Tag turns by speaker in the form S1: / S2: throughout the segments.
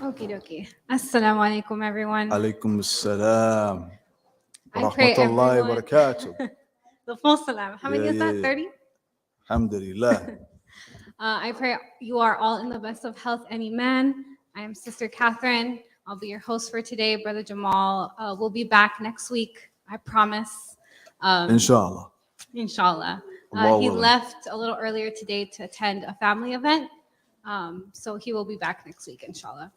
S1: Okie dokie. Assalamu alaikum, everyone.
S2: Alaikum assalam.
S1: I pray
S2: Rahmatullahi wa
S1: everyone.
S2: barakatuh.
S1: The full salam. How many
S2: Yeah,
S1: is that?
S2: yeah.
S1: 30?
S2: Alhamdulillah.
S1: I pray you are all in the best of health and iman. I am Sister Catherine. I'll be your host for today. Brother Jamal will be back next week. I promise.
S2: Inshallah.
S1: Inshallah.
S2: Allah
S1: He
S2: willing.
S1: left a little earlier today to attend a family event. So he will be back next week, inshallah.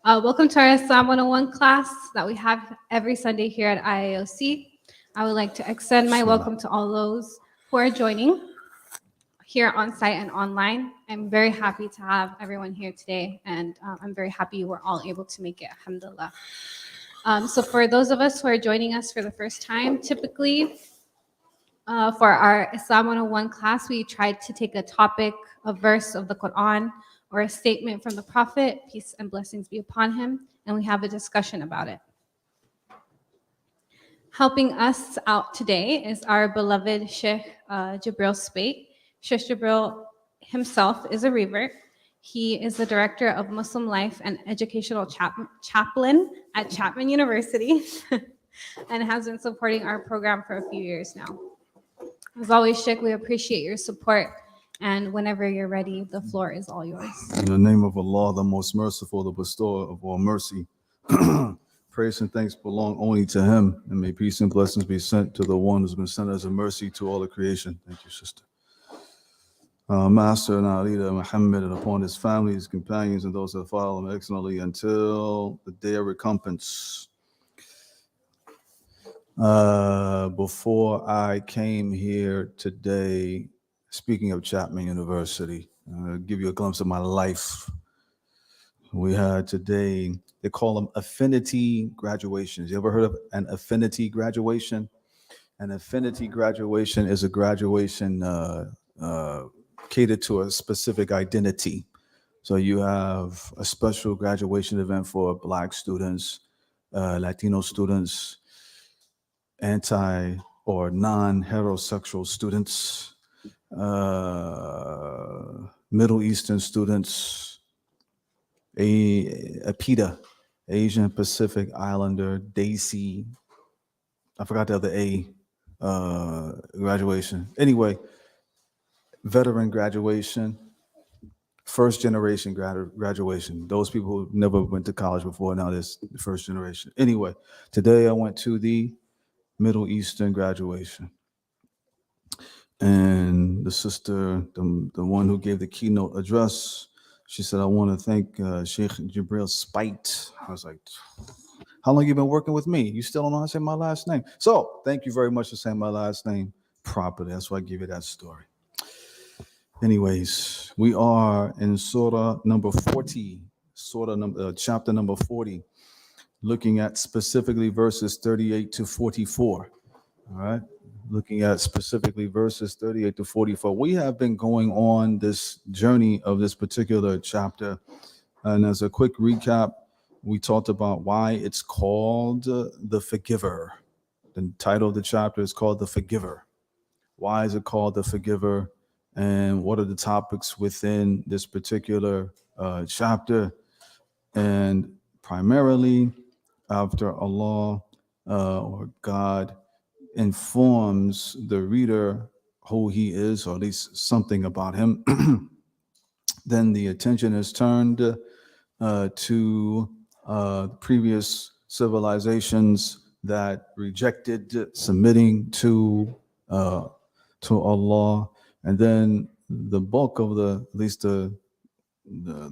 S1: Welcome to our Islam 101 class that we have every Sunday here at IAOC. I would like to extend my
S2: Bismillah.
S1: welcome to all those who are joining here on site and online. I'm very happy to have everyone here today, and I'm very happy you were all able to make it, alhamdulillah. So for those of us who are joining us for the first time, typically for our Islam 101 class, we tried to take a topic, a verse of the Quran, or a statement from the Prophet, peace and blessings be upon him, and we have a discussion about it. Helping us out today is our beloved Shaykh Jibreel Speight. Shaykh Jibreel himself is a revert. He is the director of Muslim Life and Educational Chaplain at Chapman University and has been supporting our program for a few years now. As always, Shaykh, we appreciate your support. And whenever you're ready, the floor is all yours.
S2: In the name of Allah, the most merciful, the bestower of all mercy. Praise and thanks belong only to Him. And may peace and blessings be sent to the one who's been sent as a mercy to all the creation. Thank you, sister. Master and our leader, Muhammad, and upon his family, his companions, and those that follow him excellently until the day of recompense. Before I came here today, speaking of Chapman University, give you a glimpse of my life. We had today, they call them affinity graduations. You ever heard of an affinity graduation? An affinity graduation is a graduation catered to a specific identity. So you have a special graduation event for Black students, Latino students, anti or non-heterosexual students, Middle Eastern students, APIDA, Asian Pacific Islander, DAISY, I forgot the other A graduation. Anyway, veteran graduation, first generation graduation. Those people who never went to college before, now there's the first generation. Anyway, today I went to the Middle Eastern graduation. And the sister, the one who gave the keynote address, she said, I want to thank Shaykh Jibreel Speight. I was like, how long you been working with me? You still don't know how to say my last name. So thank you very much for saying my last name properly. That's why I give you that story. Anyways, we are in Surah number 40, chapter number 40, looking at specifically verses 38 to 44. All right. Looking at specifically verses 38 to 44. We have been going on this journey of this particular chapter. And as a quick recap, we talked about why it's called the Forgiver. The title of the chapter is called the Forgiver. Why is it called the Forgiver? And what are the topics within this particular chapter? And primarily, after Allah or God informs the reader who he is, or at least something about him, then the attention is turned to previous civilizations that rejected submitting to Allah, and then the bulk of at least the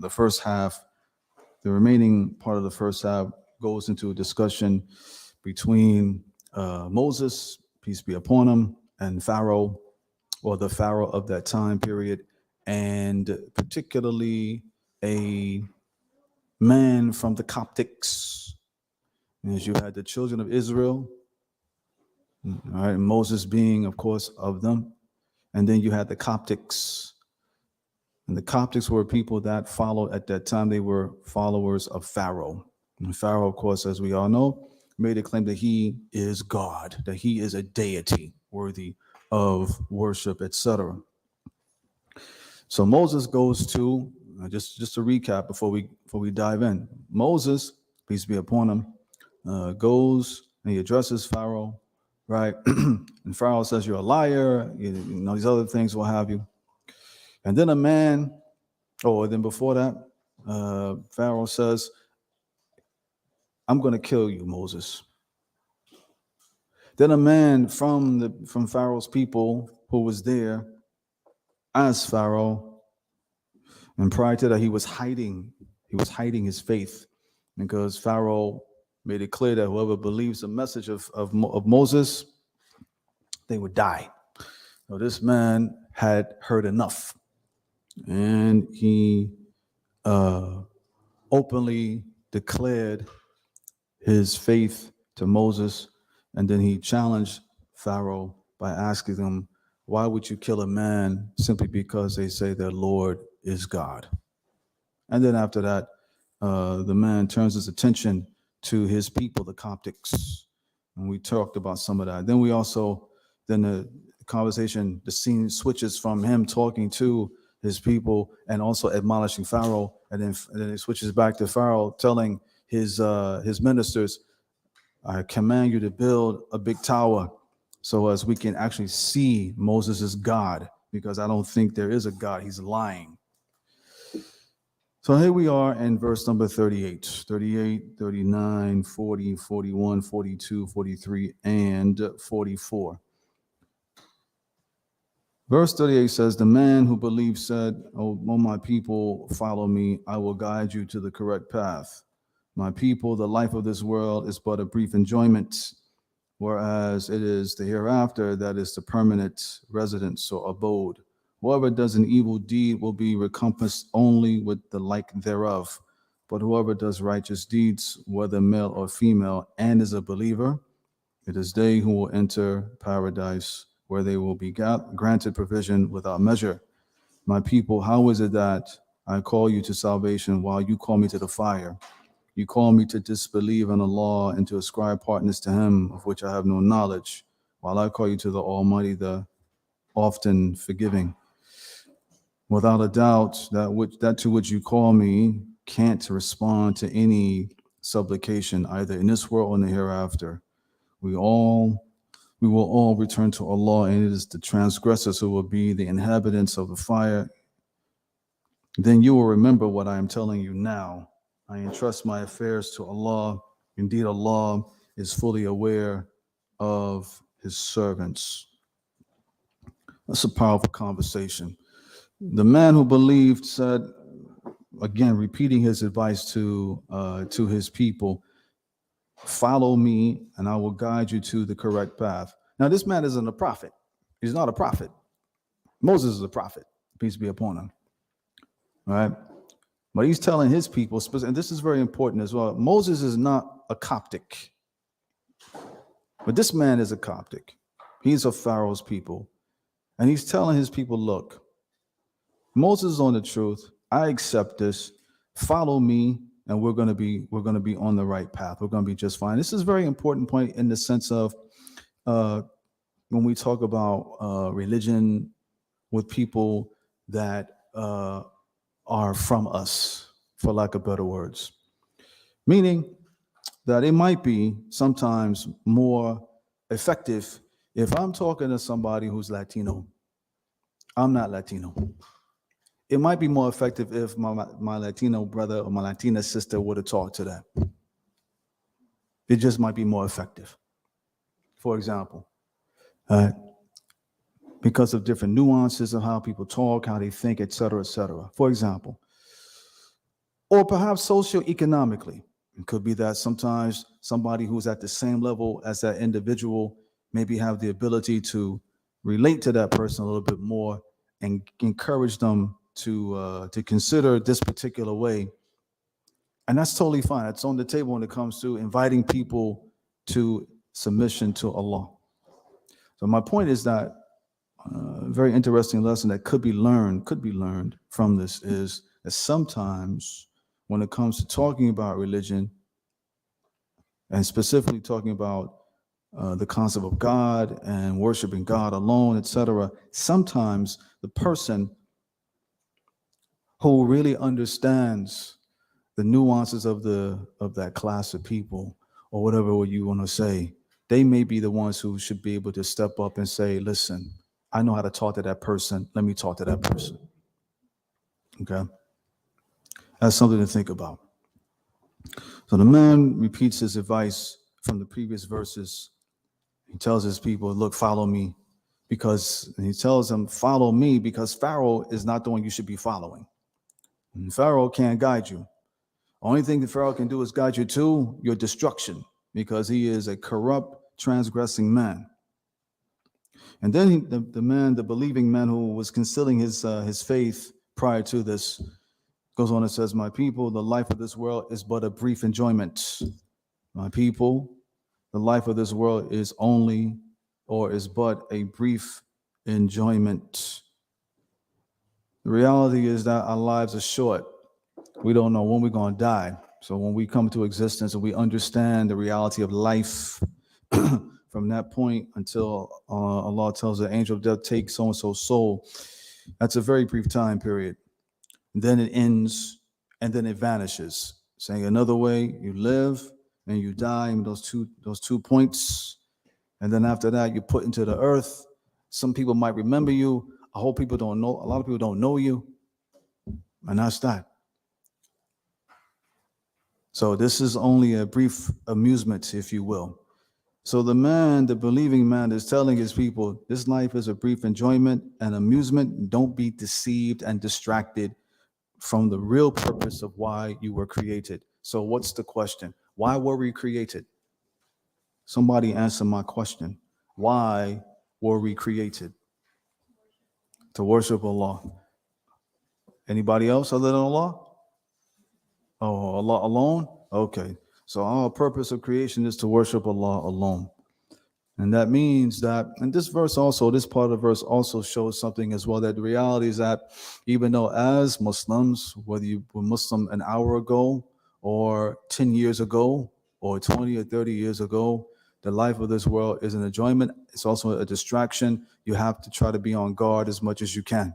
S2: first half, the remaining part of the first half goes into a discussion between Moses, peace be upon him, and Pharaoh, or the Pharaoh of that time period, and particularly a man from the Coptics. As you had the children of Israel, all right, Moses being, of course, of them, and then you had the Coptics. And the Coptics were people that followed, at that time, they were followers of Pharaoh. And Pharaoh, of course, as we all know, made a claim that he is God, that he is a deity worthy of worship, etc. So Moses goes to Just to recap before we dive in. Moses, peace be upon him, goes and he addresses Pharaoh, right? And Pharaoh says, "You're a liar." You know, these other things, what have you. And then a man, then before that, Pharaoh says, "I'm going to kill you, Moses." Then a man from Pharaoh's people who was there asked Pharaoh, and prior to that, he was hiding his faith because Pharaoh made it clear that whoever believes the message of Moses, they would die. So this man had heard enough, and he openly declared his faith to Moses, and then he challenged Pharaoh by asking him, "Why would you kill a man simply because they say their Lord is God?" And then after that, the man turns his attention to his people, the Coptics, and we talked about some of that. Then the conversation, the scene switches from him talking to his people and also admonishing Pharaoh, and then it switches back to Pharaoh telling his ministers, "I command you to build a big tower so as we can actually see Moses is God, because I don't think there is a God. He's lying." So here we are in verse number 38, 39, 40, 41, 42, 43, and 44. Verse 38 says, "The man who believed said, oh, my people, follow me. I will guide you to the correct path. My people, the life of this world is but a brief enjoyment, whereas it is the hereafter that is the permanent residence or abode. Whoever does an evil deed will be recompensed only with the like thereof. But whoever does righteous deeds, whether male or female, and is a believer, it is they who will enter paradise, where they will be granted provision without measure. My people, how is it that I call you to salvation while you call me to the fire? You call me to disbelieve in Allah and to ascribe partners to him of which I have no knowledge, while I call you to the Almighty, the often forgiving. Without a doubt, that to which you call me can't respond to any supplication, either in this world or in the hereafter. We will all return to Allah, and it is the transgressors who will be the inhabitants of the fire. Then you will remember what I am telling you now. I entrust my affairs to Allah. Indeed, Allah is fully aware of his servants." That's a powerful conversation. The man who believed said, again, repeating his advice to his people, "Follow me, and I will guide you to the correct path." Now, this man isn't a prophet. He's not a prophet. Moses is a prophet, peace be upon him. All right? But he's telling his people, and this is very important as well, Moses is not a Coptic. But this man is a Coptic. He's of Pharaoh's people. And he's telling his people, look, Moses is on the truth. I accept this. Follow me, and we're going to be on the right path. We're going to be just fine. This is a very important point in the sense of when we talk about religion with people that are from us, for lack of better words. Meaning that it might be sometimes more effective if I'm talking to somebody who's Latino. I'm not Latino. It might be more effective if my Latino brother or my Latina sister would have talked to them. It just might be more effective. For example, because of different nuances of how people talk, how they think, et cetera, for example. Or perhaps socioeconomically. It could be that sometimes somebody who's at the same level as that individual maybe have the ability to relate to that person a little bit more and encourage them to consider this particular way. And that's totally fine. It's on the table when it comes to inviting people to submission to Allah. So my point is that a very interesting lesson that could be learned from this is that sometimes when it comes to talking about religion, and specifically talking about the concept of God and worshiping God alone, etc., sometimes the person who really understands the nuances of that class of people, or whatever you want to say, they may be the ones who should be able to step up and say, listen, I know how to talk to that person. Let me talk to that person. Okay? That's something to think about. So the man repeats his advice from the previous verses. He tells his people, look, follow me. He tells them, follow me, because Pharaoh is not the one you should be following. And Pharaoh can't guide you. Only thing that Pharaoh can do is guide you to your destruction, because he is a corrupt, transgressing man. And then the believing man who was concealing his faith prior to this, goes on and says, my people, the life of this world is but a brief enjoyment. My people, the life of this world is but a brief enjoyment. The reality is that our lives are short. We don't know when we're going to die. So when we come to existence and we understand the reality of life, from that point until Allah tells the angel of death, take so-and-so's soul, that's a very brief time period. And then it ends, and then it vanishes. Saying another way, you live and you die in those two points. And then after that, you're put into the earth. Some people might remember you. A lot of people don't know you. And that's that. So this is only a brief amusement, if you will. So the believing man is telling his people, this life is a brief enjoyment and amusement. Don't be deceived and distracted from the real purpose of why you were created. So what's the question? Why were we created? Somebody answer my question. Why were we created? To worship Allah. Anybody else other than Allah? Oh, Allah alone? Okay. So our purpose of creation is to worship Allah alone. And that means that, and this part of the verse also shows something as well, that the reality is that even though as Muslims, whether you were Muslim an hour ago or 10 years ago or 20 or 30 years ago, the life of this world is an enjoyment. It's also a distraction. You have to try to be on guard as much as you can.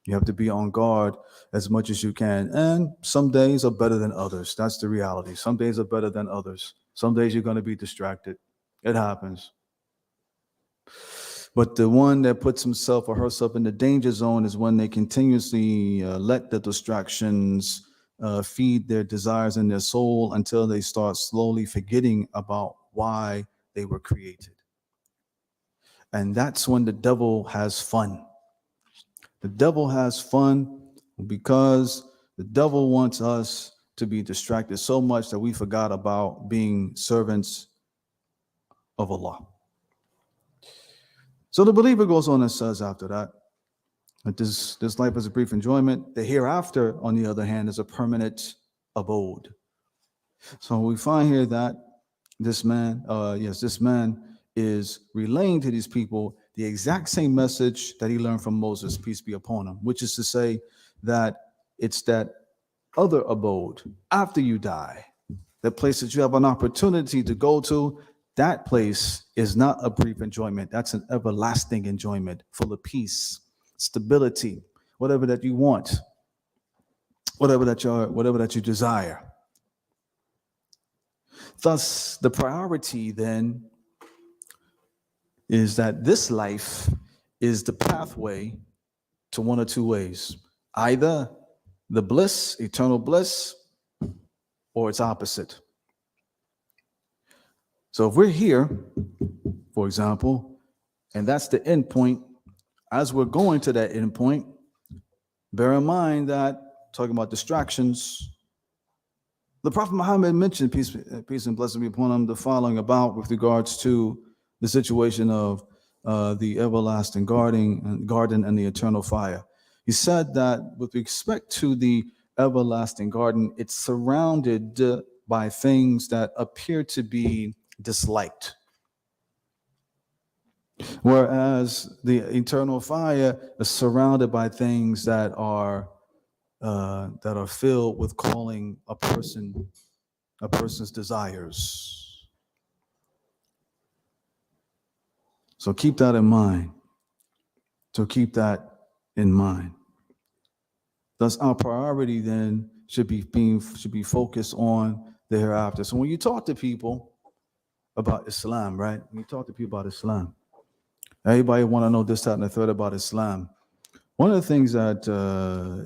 S2: You have to be on guard as much as you can. And some days are better than others. That's the reality. Some days are better than others. Some days you're going to be distracted. It happens. But the one that puts himself or herself in the danger zone is when they continuously let the distractions feed their desires in their soul until they start slowly forgetting about why they were created. And that's when the devil has fun. The devil has fun because the devil wants us to be distracted so much that we forgot about being servants of Allah. So the believer goes on and says after that this life is a brief enjoyment. The hereafter, on the other hand, is a permanent abode. So we find here that this man is relaying to these people the exact same message that he learned from Moses, peace be upon him, which is to say that it's that other abode after you die, the place that you have an opportunity to go to. That place is not a brief enjoyment. That's an everlasting enjoyment, full of peace, stability, whatever that you want, whatever that you desire. Thus, the priority then is that this life is the pathway to one or two ways: either the bliss, eternal bliss, or its opposite. So if we're here, for example, and that's the end point, as we're going to that end point, bear in mind that, talking about distractions, the Prophet Muhammad mentioned, peace and blessing be upon him, the following about with regards to the situation of the everlasting garden and the eternal fire. He said that with respect to the everlasting garden, it's surrounded by things that appear to be disliked, whereas the eternal fire is surrounded by things that are filled with calling a person's desires. So keep that in mind. Thus, our priority then should be focused on the hereafter. So when you talk to people about Islam, right? When you talk to people about Islam, everybody want to know this, that, and the third about Islam. One of the things that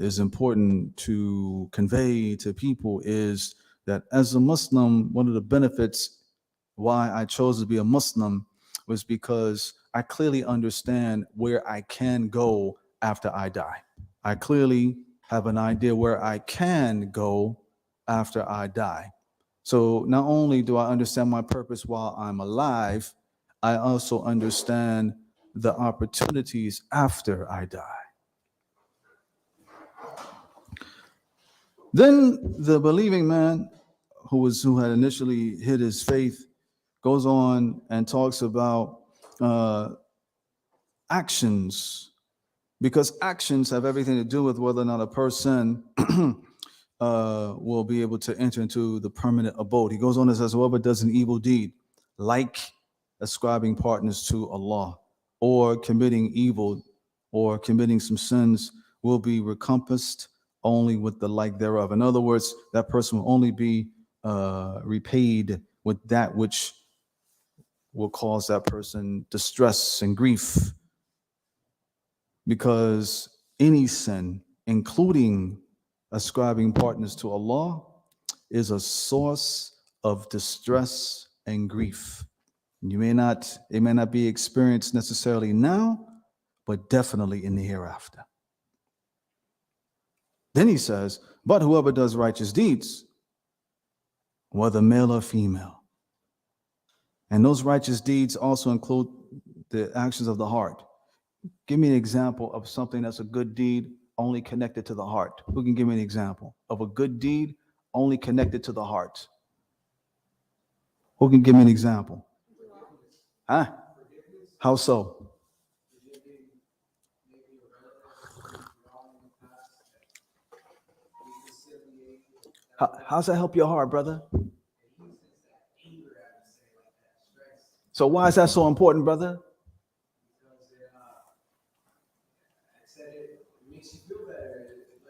S2: is important to convey to people is that as a Muslim, one of the benefits why I chose to be a Muslim was because I clearly understand where I can go after I die. I clearly have an idea where I can go after I die. So not only do I understand my purpose while I'm alive, I also understand the opportunities after I die. Then the believing man who had initially hid his faith goes on and talks about uh, actions, because actions have everything to do with whether or not a person will be able to enter into the permanent abode. He goes on and says, whoever does an evil deed, like ascribing partners to Allah, or committing evil, or committing some sins, will be recompensed only with the like thereof. In other words, that person will only be repaid with that which will cause that person distress and grief, because any sin, including ascribing partners to Allah, is a source of distress and grief. It may not be experienced necessarily now, but definitely in the hereafter. Then he says, but whoever does righteous deeds, whether male or female, and those righteous deeds also include the actions of the heart. Give me an example of something that's a good deed only connected to the heart. Who can give me an example of a good deed only connected to the heart? Who can give me an example? Huh? How so? How's that help your heart, brother? So why is that so important, brother?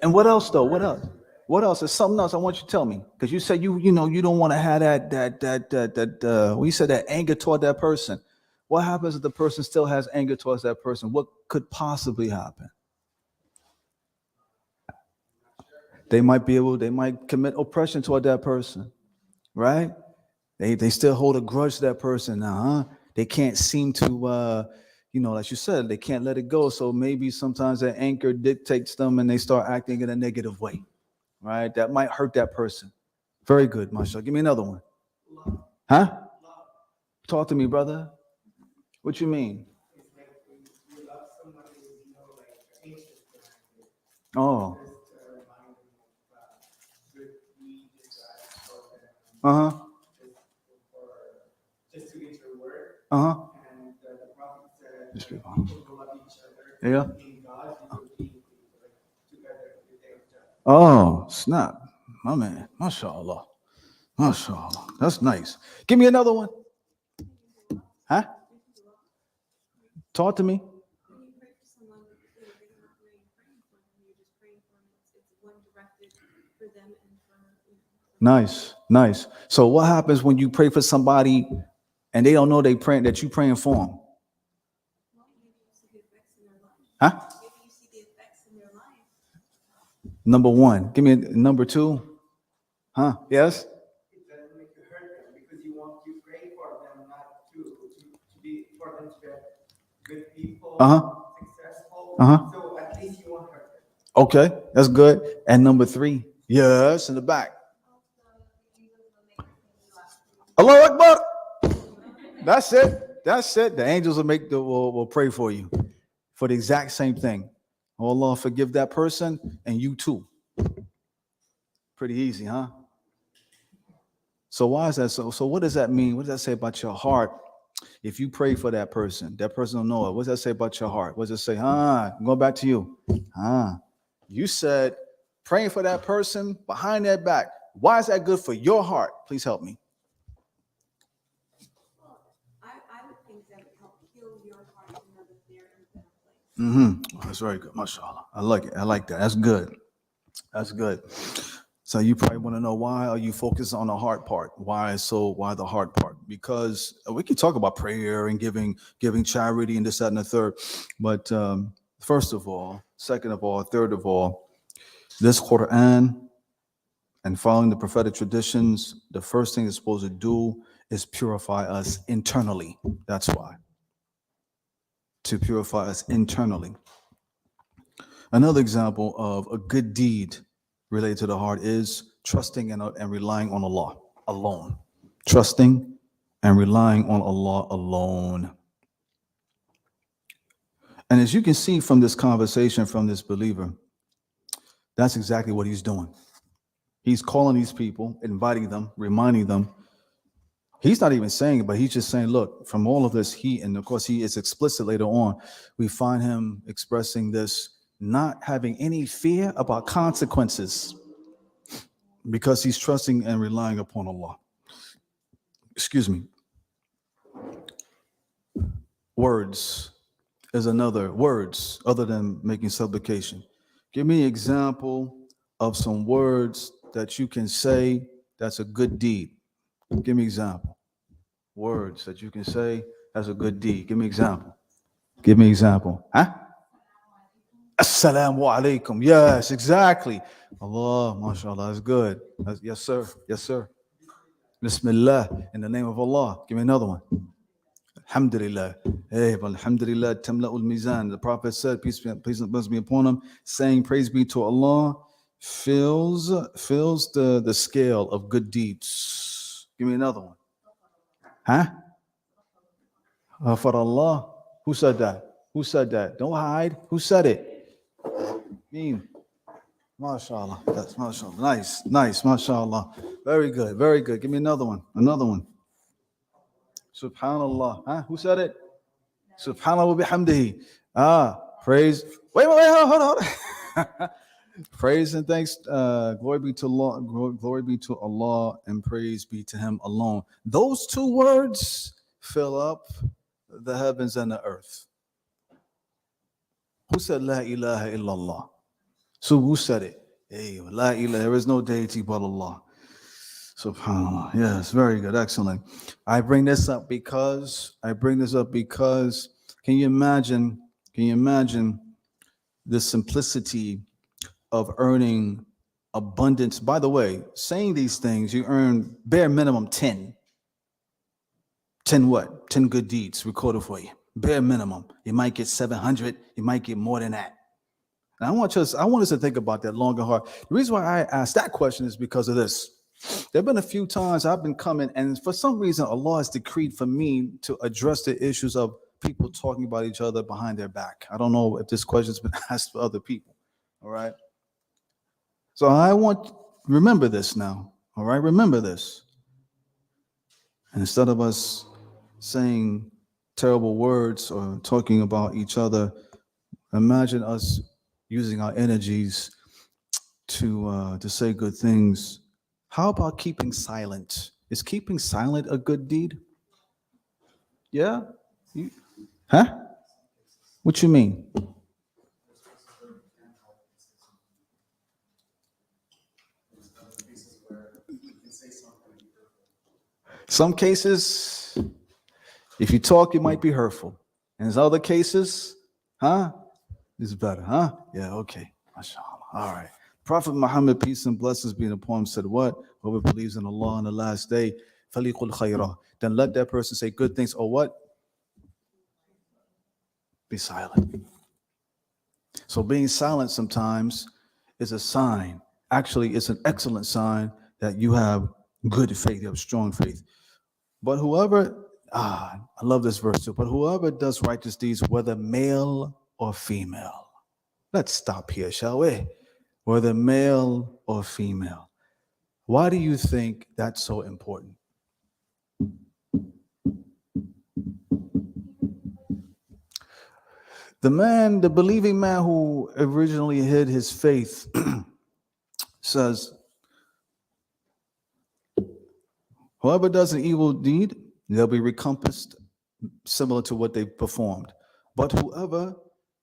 S2: And what else though? What else? What else? There's something else I want you to tell me, because you said you don't want to have that when you said that anger toward that person. What happens if the person still has anger towards that person? What could possibly happen? They might commit oppression toward that person, right? They still hold a grudge to that person now, huh? They can't seem to like you said, they can't let it go. So maybe sometimes that anger dictates them and they start acting in a negative way, right? That might hurt that person. Very good, Masha. Give me another one. Huh? Talk to me, brother. What you mean? Oh. Uh-huh. Uh-huh. Yeah. Oh, snap. My man. MashaAllah. MashaAllah. That's nice. Give me another one. Huh? Talk to me. Nice, nice. So what happens when you pray for somebody and they don't know they praying that you praying for them? Huh? Number one. Give me number two. Huh? Yes?
S3: It doesn't make you hurt them because you pray for them not to be for them to get good people, successful. So at least you won't hurt them.
S2: Okay, that's good. And number three. Yes, in the back. Allahu Akbar. That's it. That's it. The angels will pray for you for the exact same thing. Oh, Allah, forgive that person and you too. Pretty easy, huh? So why is that so? So what does that mean? What does that say about your heart? If you pray for that person don't know it. What does that say about your heart? What does it say? Go back to you. You said praying for that person behind their back. Why is that good for your heart? Please help me.
S4: I would think that would help heal your heart to know that they're in a better place.
S2: That's very good. MashaAllah. I like it. I like that. That's good. That's good. So you probably want to know, why are you focused on the heart part? Why the heart part? Because we can talk about prayer and giving charity and this, that, and the third. But first of all, second of all, third of all, this Quran and following the prophetic traditions, the first thing it's supposed to do is purify us internally. That's why. To purify us internally. Another example of a good deed related to the heart is trusting and relying on Allah alone. Trusting and relying on Allah alone. And as you can see from this conversation from this believer, that's exactly what he's doing. He's calling these people, inviting them, reminding them. He's not even saying it, but he's just saying, look, from all of this, and of course he is explicit later on, we find him expressing this, not having any fear about consequences, because he's trusting and relying upon Allah. Excuse me. Words is another, words other than making supplication. Give me an example of some words that you can say that's a good deed. Give me an example. Words that you can say that's a good deed. Give me an example. Give me an example. Huh? Assalamu alaikum. Yes, exactly. Allah, mashallah, that's good. Yes, sir. Yes, sir. Bismillah, in the name of Allah. Give me another one. Alhamdulillah. Hey, alhamdulillah, tamla'ul mizan. The Prophet said, peace be upon him, saying, praise be to Allah, fills the scale of good deeds. Give me another one. Huh? For Allah. Who said that? Who said that? Don't hide. Who said it? MashaAllah. That's MashaAllah. Nice. MashaAllah. Very good. Give me another one. Subhanallah. Huh? Who said it? Subhanallah wa bihamdihi. Praise. Wait, hold on. Praise and thanks. Glory be to Allah. Glory be to Allah, and praise be to Him alone. Those two words fill up the heavens and the earth. Who said La ilaha illallah? So who said it? Hey, La ilaha. There is no deity but Allah. Subhanallah. Yes, very good. Excellent. I bring this up because can you imagine the simplicity of earning abundance? By the way, saying these things, you earn bare minimum 10. 10 what? 10 good deeds recorded for you. Bare minimum. You might get 700. You might get more than that. And I want us to think about that long and hard. The reason why I asked that question is because of this. There have been a few times I've been coming, and for some reason, Allah has decreed for me to address the issues of people talking about each other behind their back. I don't know if this question's been asked for other people. All right. So remember this now. All right. Remember this. And instead of us saying terrible words or talking about each other, imagine us using our energies to say good things. How about keeping silent? Is keeping silent a good deed? Yeah? Huh? What you mean? Some cases, if you talk, it might be hurtful. And in other cases, it's better, Yeah, okay. MashaAllah. All right. Prophet Muhammad, peace and blessings be upon him, said what? Whoever believes in Allah on the last day, فَلِيقُلْ خَيْرًا. Then let that person say good things, or what? Be silent. So being silent sometimes is a sign. Actually, it's an excellent sign that you have good faith, you have strong faith. But whoever, I love this verse too, but whoever does righteous deeds, whether male or female. Let's stop here, shall we? Whether male or female. Why do you think that's so important? The believing man who originally hid his faith says, whoever does an evil deed, they'll be recompensed similar to what they performed. But whoever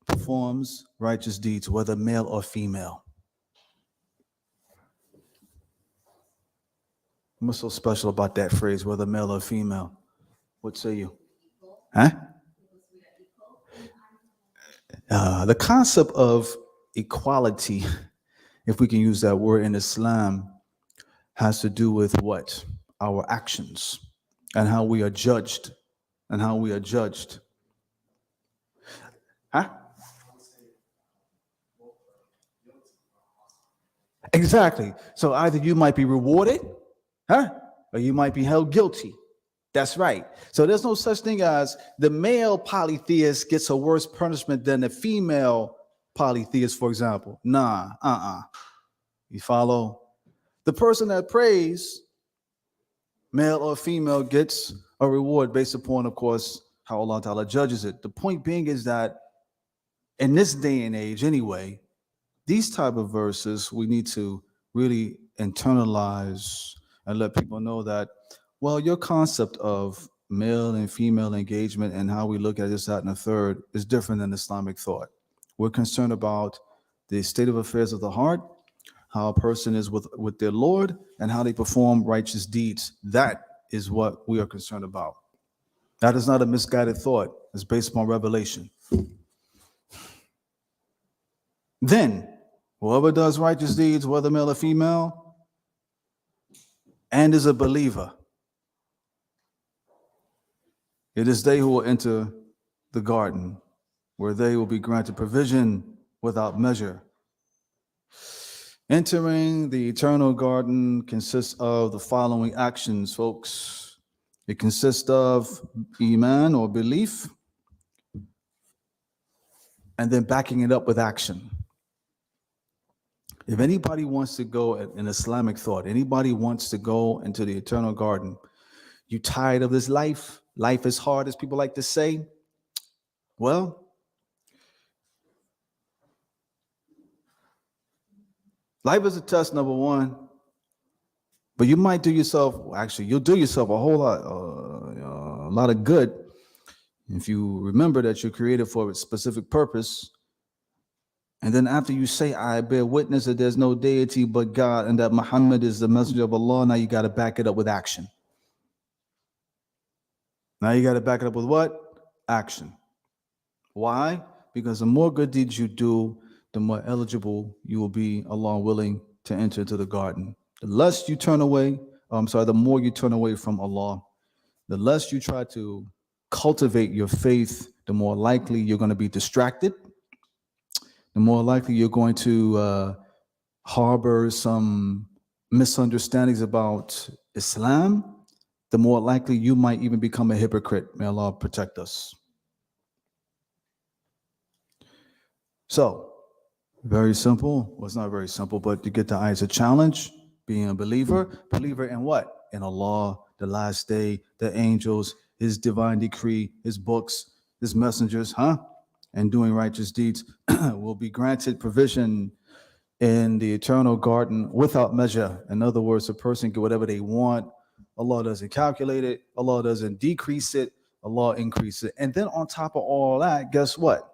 S2: performs righteous deeds, whether male or female, What's so special about that phrase, whether male or female? What say you? Huh? The concept of equality, if we can use that word in Islam, has to do with what? Our actions and how we are judged. And how we are judged. Huh? Exactly. So either you might be rewarded, huh? Or you might be held guilty. That's right. So there's no such thing as the male polytheist gets a worse punishment than the female polytheist, for example. Nah, You follow? The person that prays, male or female, gets a reward based upon, of course, how Allah Ta'ala judges it. The point being is that in this day and age, anyway, these type of verses, we need to really internalize and let people know that, well, your concept of male and female engagement and how we look at this, that, and the third is different than Islamic thought. We're concerned about the state of affairs of the heart, how a person is with their Lord, and how they perform righteous deeds. That is what we are concerned about. That is not a misguided thought. It's based upon revelation. Then, whoever does righteous deeds, whether male or female, and is a believer, it is they who will enter the garden, where they will be granted provision without measure. Entering the eternal garden consists of the following actions, folks. It consists of iman, or belief, and then backing it up with action. If anybody wants to go in Islamic thought, anybody wants to go into the eternal garden, you tired of this life? Life is hard, as people like to say. Well, life is a test, number one. But you might do yourself, actually, you'll do yourself a whole lot of good if you remember that you're created for a specific purpose. And then after you say, I bear witness that there's no deity but God and that Muhammad is the messenger of Allah, now you got to back it up with action. Now you got to back it up with what? Action. Why? Because the more good deeds you do, the more eligible you will be, Allah willing, to enter into the garden. The less you turn away, the more you turn away from Allah, the less you try to cultivate your faith, the more likely you're going to be distracted. The more likely you're going to harbor some misunderstandings about Islam, the more likely you might even become a hypocrite. May Allah protect us. So, very simple. Well, it's not very simple, but to get the eyes a challenge, being a believer. Believer in what? In Allah, the last day, the angels, His divine decree, His books, His messengers, and doing righteous deeds will be granted provision in the eternal garden without measure. In other words, a person get whatever they want. Allah doesn't calculate it. Allah doesn't decrease it. Allah increases it. And then on top of all that, guess what?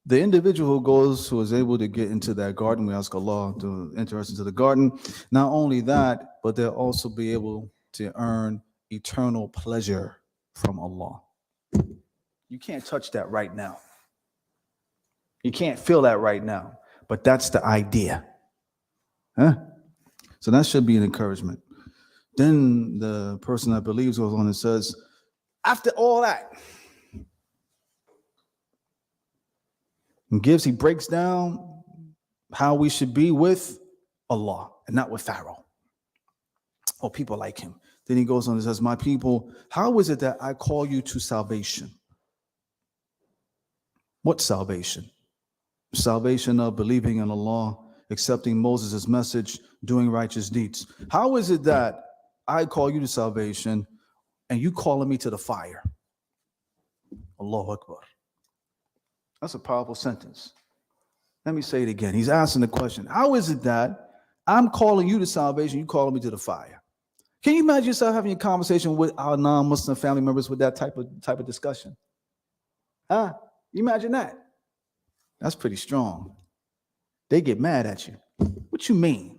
S2: The individual who is able to get into that garden, we ask Allah to enter us into the garden. Not only that, but they'll also be able to earn eternal pleasure from Allah. You can't touch that right now. You can't feel that right now, but that's the idea. So that should be an encouragement. Then the person that believes goes on and says, after all that, he breaks down how we should be with Allah and not with Pharaoh or people like him. Then he goes on and says, my people, how is it that I call you to salvation? What salvation? Salvation of believing in Allah, accepting Moses' message, doing righteous deeds. How is it that I call you to salvation and you calling me to the fire? Allahu Akbar. That's a powerful sentence. Let me say it again. He's asking the question, how is it that I'm calling you to salvation, you calling me to the fire? Can you imagine yourself having a conversation with our non-Muslim family members with that type of discussion? You imagine that? That's pretty strong. They get mad at you. What you mean?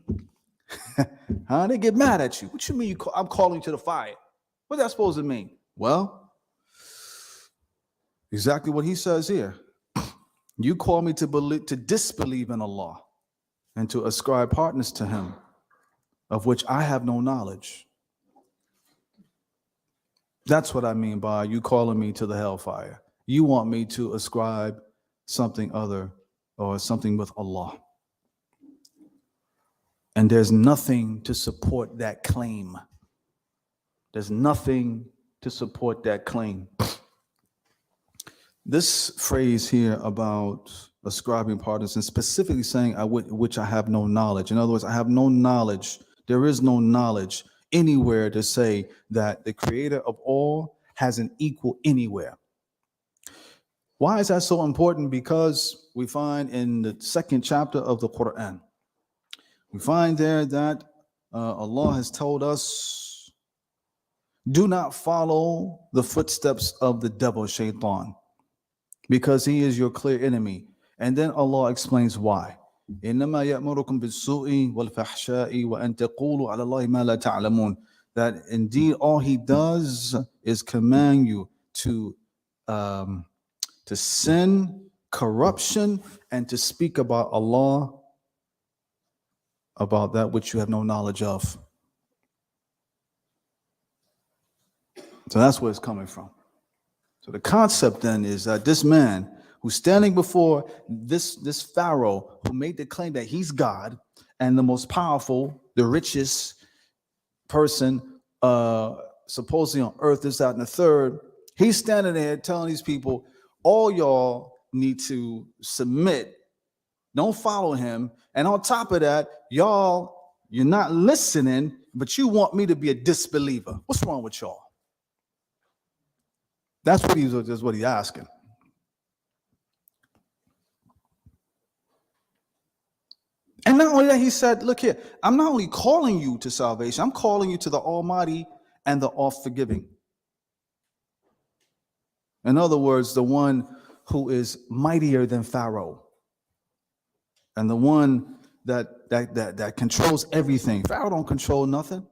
S2: Huh? They get mad at you. What you mean I'm calling you to the fire? What's that supposed to mean? Well, exactly what he says here. You call me to disbelieve in Allah and to ascribe partners to him, of which I have no knowledge. That's what I mean by you calling me to the hellfire. You want me to ascribe something other or something with Allah. And there's nothing to support that claim. There's nothing to support that claim. This phrase here about ascribing partners and specifically saying which I have no knowledge. In other words, I have no knowledge. There is no knowledge anywhere to say that the creator of all has an equal anywhere. Why is that so important? Because we find in the second chapter of the Quran, we find there that Allah has told us, do not follow the footsteps of the devil, Shaitan, because he is your clear enemy. And then Allah explains why. إنما يأمركم بالسوء والفحشاء وأن تقولوا على الله ما لا تعلمون. That indeed all he does is command you to sin, corruption, and to speak about Allah, about that which you have no knowledge of. So that's where it's coming from. So the concept then is that this man who's standing before this Pharaoh who made the claim that he's God and the most powerful, the richest person supposedly on earth, this, that, and the third, he's standing there telling these people, all y'all need to submit. Don't follow him. And on top of that, you're not listening, but you want me to be a disbeliever. What's wrong with y'all? That's what he's asking. And not only that, he said, look here, I'm not only calling you to salvation, I'm calling you to the Almighty and the all-forgiving. In other words, the one who is mightier than Pharaoh and the one that controls everything. Pharaoh don't control nothing.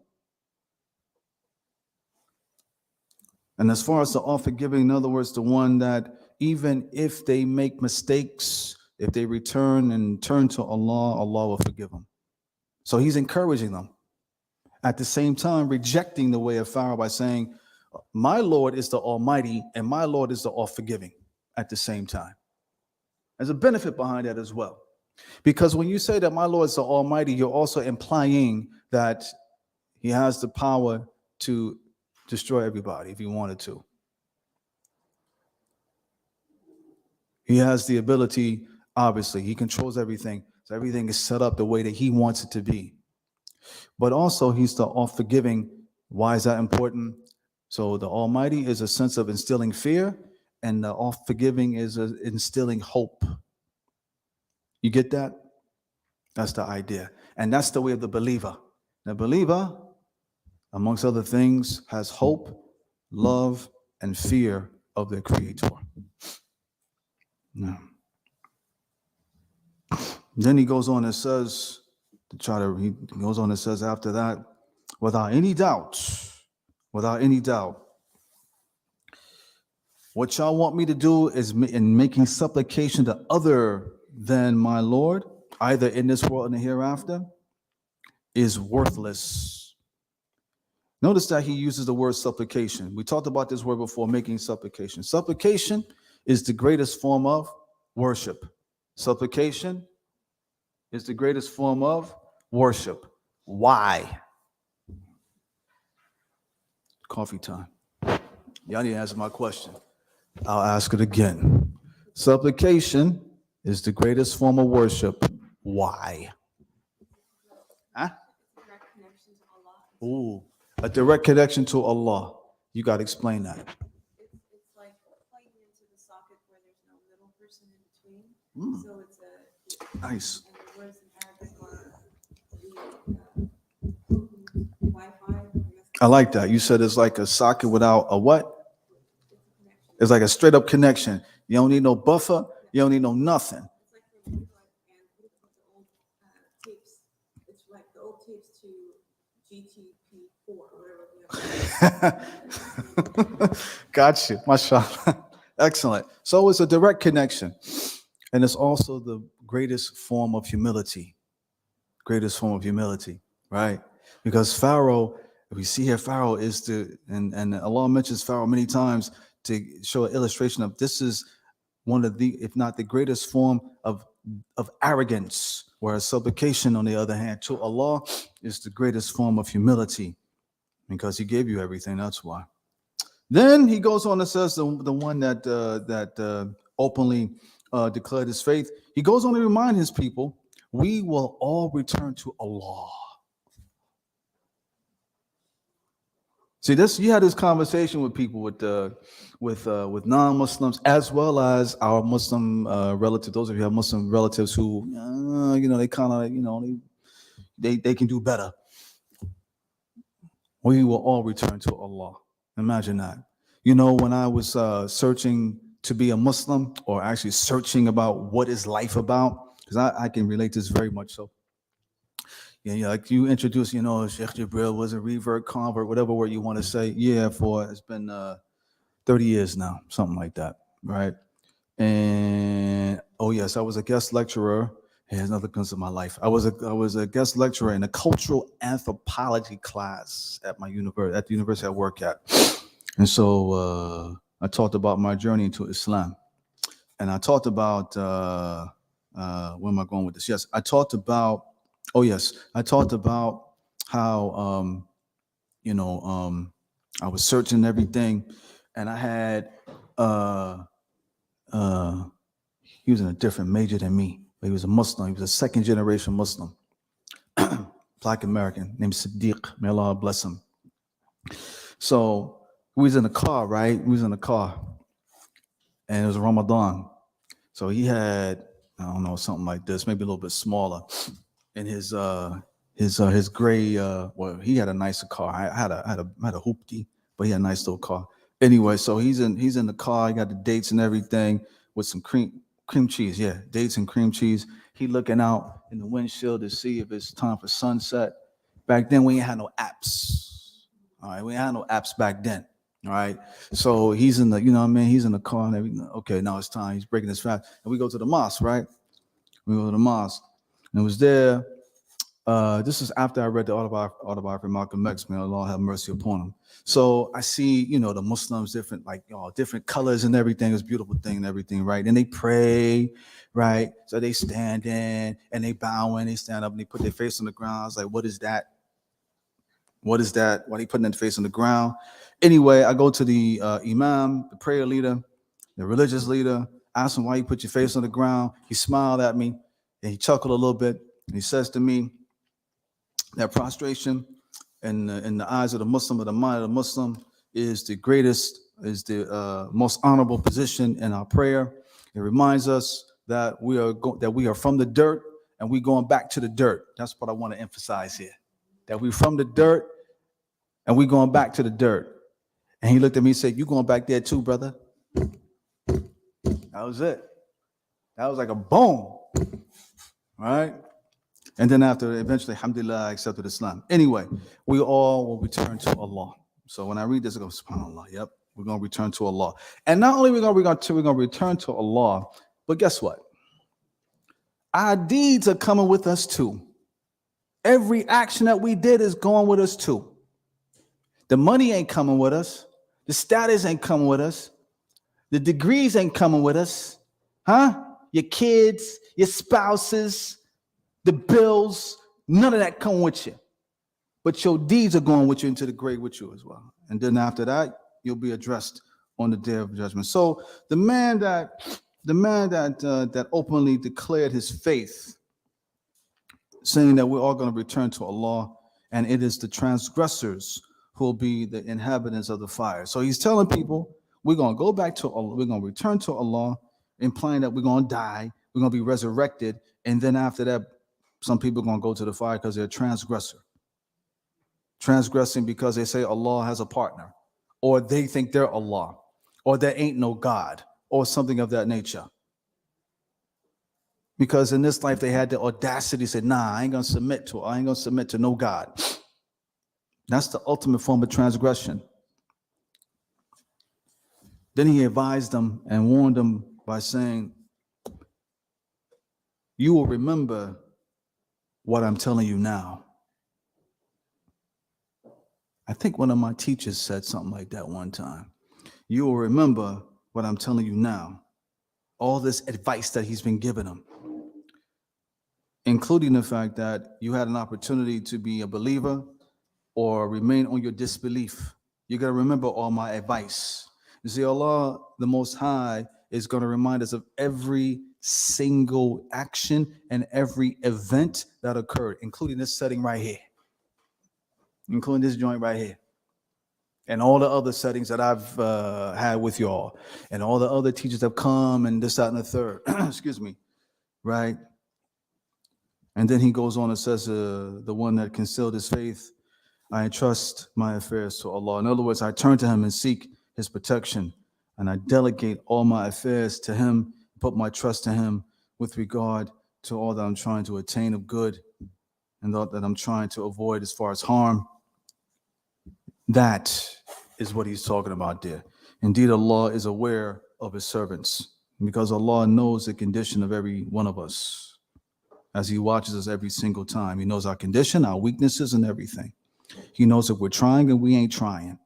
S2: And as far as the all-forgiving, in other words, the one that even if they make mistakes, if they return and turn to Allah, Allah will forgive them. So he's encouraging them. At the same time, rejecting the way of Pharaoh by saying, my Lord is the Almighty and my Lord is the all-forgiving at the same time. There's a benefit behind that as well. Because when you say that my Lord is the Almighty, you're also implying that he has the power to destroy everybody if he wanted to. He has the ability, obviously, he controls everything. So everything is set up the way that he wants it to be. But also he's the all-forgiving. Why is that important? So the Almighty is a sense of instilling fear, and the all-forgiving is instilling hope. You get that? That's the idea. And that's the way of the believer. The believer, amongst other things, has hope, love, and fear of their Creator. Now, then he goes on and says, he goes on and says after that, without any doubt, what y'all want me to do is in making supplication to other than my Lord, either in this world and the hereafter, is worthless. Notice that he uses the word supplication. We talked about this word before, making supplication. Supplication is the greatest form of worship. Supplication is the greatest form of worship. Why? Coffee time. Y'all need to answer my question. I'll ask it again. Supplication is the greatest form of worship. Why? Huh?
S4: Direct connection to Allah.
S2: Ooh, a direct connection to Allah. You got to explain that.
S4: It's like plugging into the socket where there's no middle person in between. So it's a
S2: Nice.
S4: and the words in Arabic are the Wi-Fi.
S2: I like that. You said it's like a socket without a what? It's like a straight up connection. You don't need no buffer. You don't need no nothing.
S4: It's like from Bluetooth and Bluetooth to old tapes. It's like the old tapes to GTP4, whatever we have.
S2: Gotcha. Mashallah. Excellent. So it's a direct connection. And it's also the greatest form of humility. Greatest form of humility, right? Because Pharaoh, if we see here, Pharaoh is and Allah mentions Pharaoh many times to show an illustration of this is one of the, if not the greatest form of arrogance, whereas supplication, on the other hand, to Allah is the greatest form of humility because He gave you everything. That's why. Then he goes on and says the one that openly declared his faith. He goes on to remind his people, we will all return to Allah. See, this, you had this conversation with people with non-Muslims as well as our Muslim relatives. Those of you who have Muslim relatives who, they kind of, they can do better. We will all return to Allah. Imagine that. When I was searching to be a Muslim, or actually searching about what is life about, because I can relate to this very much so. Yeah, like you introduced, Shaykh Jibreel was a revert, convert, whatever word you want to say. Yeah, it's been 30 years now, something like that, right? And oh yes, I was a guest lecturer. Here's another glimpse of my life. I was a guest lecturer in a cultural anthropology class at the university I work at. And so I talked about my journey into Islam. And I talked about, where am I going with this? Yes, I talked about how, I was searching everything, and I had, he was in a different major than me, but he was a Muslim. He was a second generation Muslim, Black American, named Siddiq. May Allah bless him. So we was in the car, right? We was in the car, and it was Ramadan. So he had, I don't know, something like this, maybe a little bit smaller. And his gray, well, he had a nicer car. I had a hoopty, but he had a nice little car. Anyway, so he's in the car. He got the dates and everything with some cream cheese. Yeah, dates and cream cheese. He looking out in the windshield to see if it's time for sunset. Back then, we ain't had no apps. All right, we ain't had no apps back then. All right, so he's in the, he's in the car and everything. Okay, now it's time. He's breaking his fast, and we go to the mosque, right? We go to the mosque, and it was there. This is after I read the autobiography of Malcolm X. May Allah have mercy upon him. So I see, the Muslims different, different colors and everything. It's a beautiful thing and everything, right? And they pray, right? So they stand in and they bow and they stand up and they put their face on the ground. I was like, what is that? What is that? Why are they putting their face on the ground? Anyway, I go to the imam, the prayer leader, the religious leader, ask him why you put your face on the ground. He smiled at me and he chuckled a little bit. And he says to me that prostration in the eyes of the Muslim, or the mind of the Muslim, is the greatest, is the most honorable position in our prayer. It reminds us that we are from the dirt and we're going back to the dirt. That's what I want to emphasize here. That we're from the dirt and we're going back to the dirt. And he looked at me and said, you going back there too, brother? That was it. That was like a boom. Right? And then after, eventually, alhamdulillah, I accepted Islam. Anyway, we all will return to Allah. So when I read this, I go, subhanAllah, yep, we're going to return to Allah. And not only we're going to return to Allah, but guess what? Our deeds are coming with us too. Every action that we did is going with us too. The money ain't coming with us. The status ain't coming with us. The degrees ain't coming with us. Huh? Your kids, your spouses, the bills, none of that come with you. But your deeds are going with you into the grave with you as well. And then after that, you'll be addressed on the day of judgment. So the man that openly declared his faith, saying that we're all going to return to Allah, and it is the transgressors who will be the inhabitants of the fire. So he's telling people, we're going to go back to Allah, we're going to return to Allah, implying that we're going to die, we're going to be resurrected, and then after that, some people are going to go to the fire because they're a transgressor. Transgressing because they say Allah has a partner, or they think they're Allah, or there ain't no God, or something of that nature. Because in this life, they had the audacity to say, nah, I ain't going to submit to no God. That's the ultimate form of transgression. Then he advised them and warned them by saying, you will remember what I'm telling you now. I think one of my teachers said something like that one time. You will remember what I'm telling you now. All this advice that he's been giving them, including the fact that you had an opportunity to be a believer or remain on your disbelief. You got to remember all my advice. You see, Allah, the Most High, is going to remind us of every single action and every event that occurred, including this setting right here, including this joint right here, and all the other settings that I've had with y'all, and all the other teachers have come, and this, that, and the third. Excuse me, right? And then he goes on and says, the one that concealed his faith, I entrust my affairs to Allah. In other words, I turn to him and seek his protection, and I delegate all my affairs to him, put my trust in him with regard to all that I'm trying to attain of good and that I'm trying to avoid as far as harm. That is what he's talking about there. Indeed, Allah is aware of his servants, because Allah knows the condition of every one of us as he watches us every single time. He knows our condition, our weaknesses, and everything. He knows if we're trying and we ain't trying.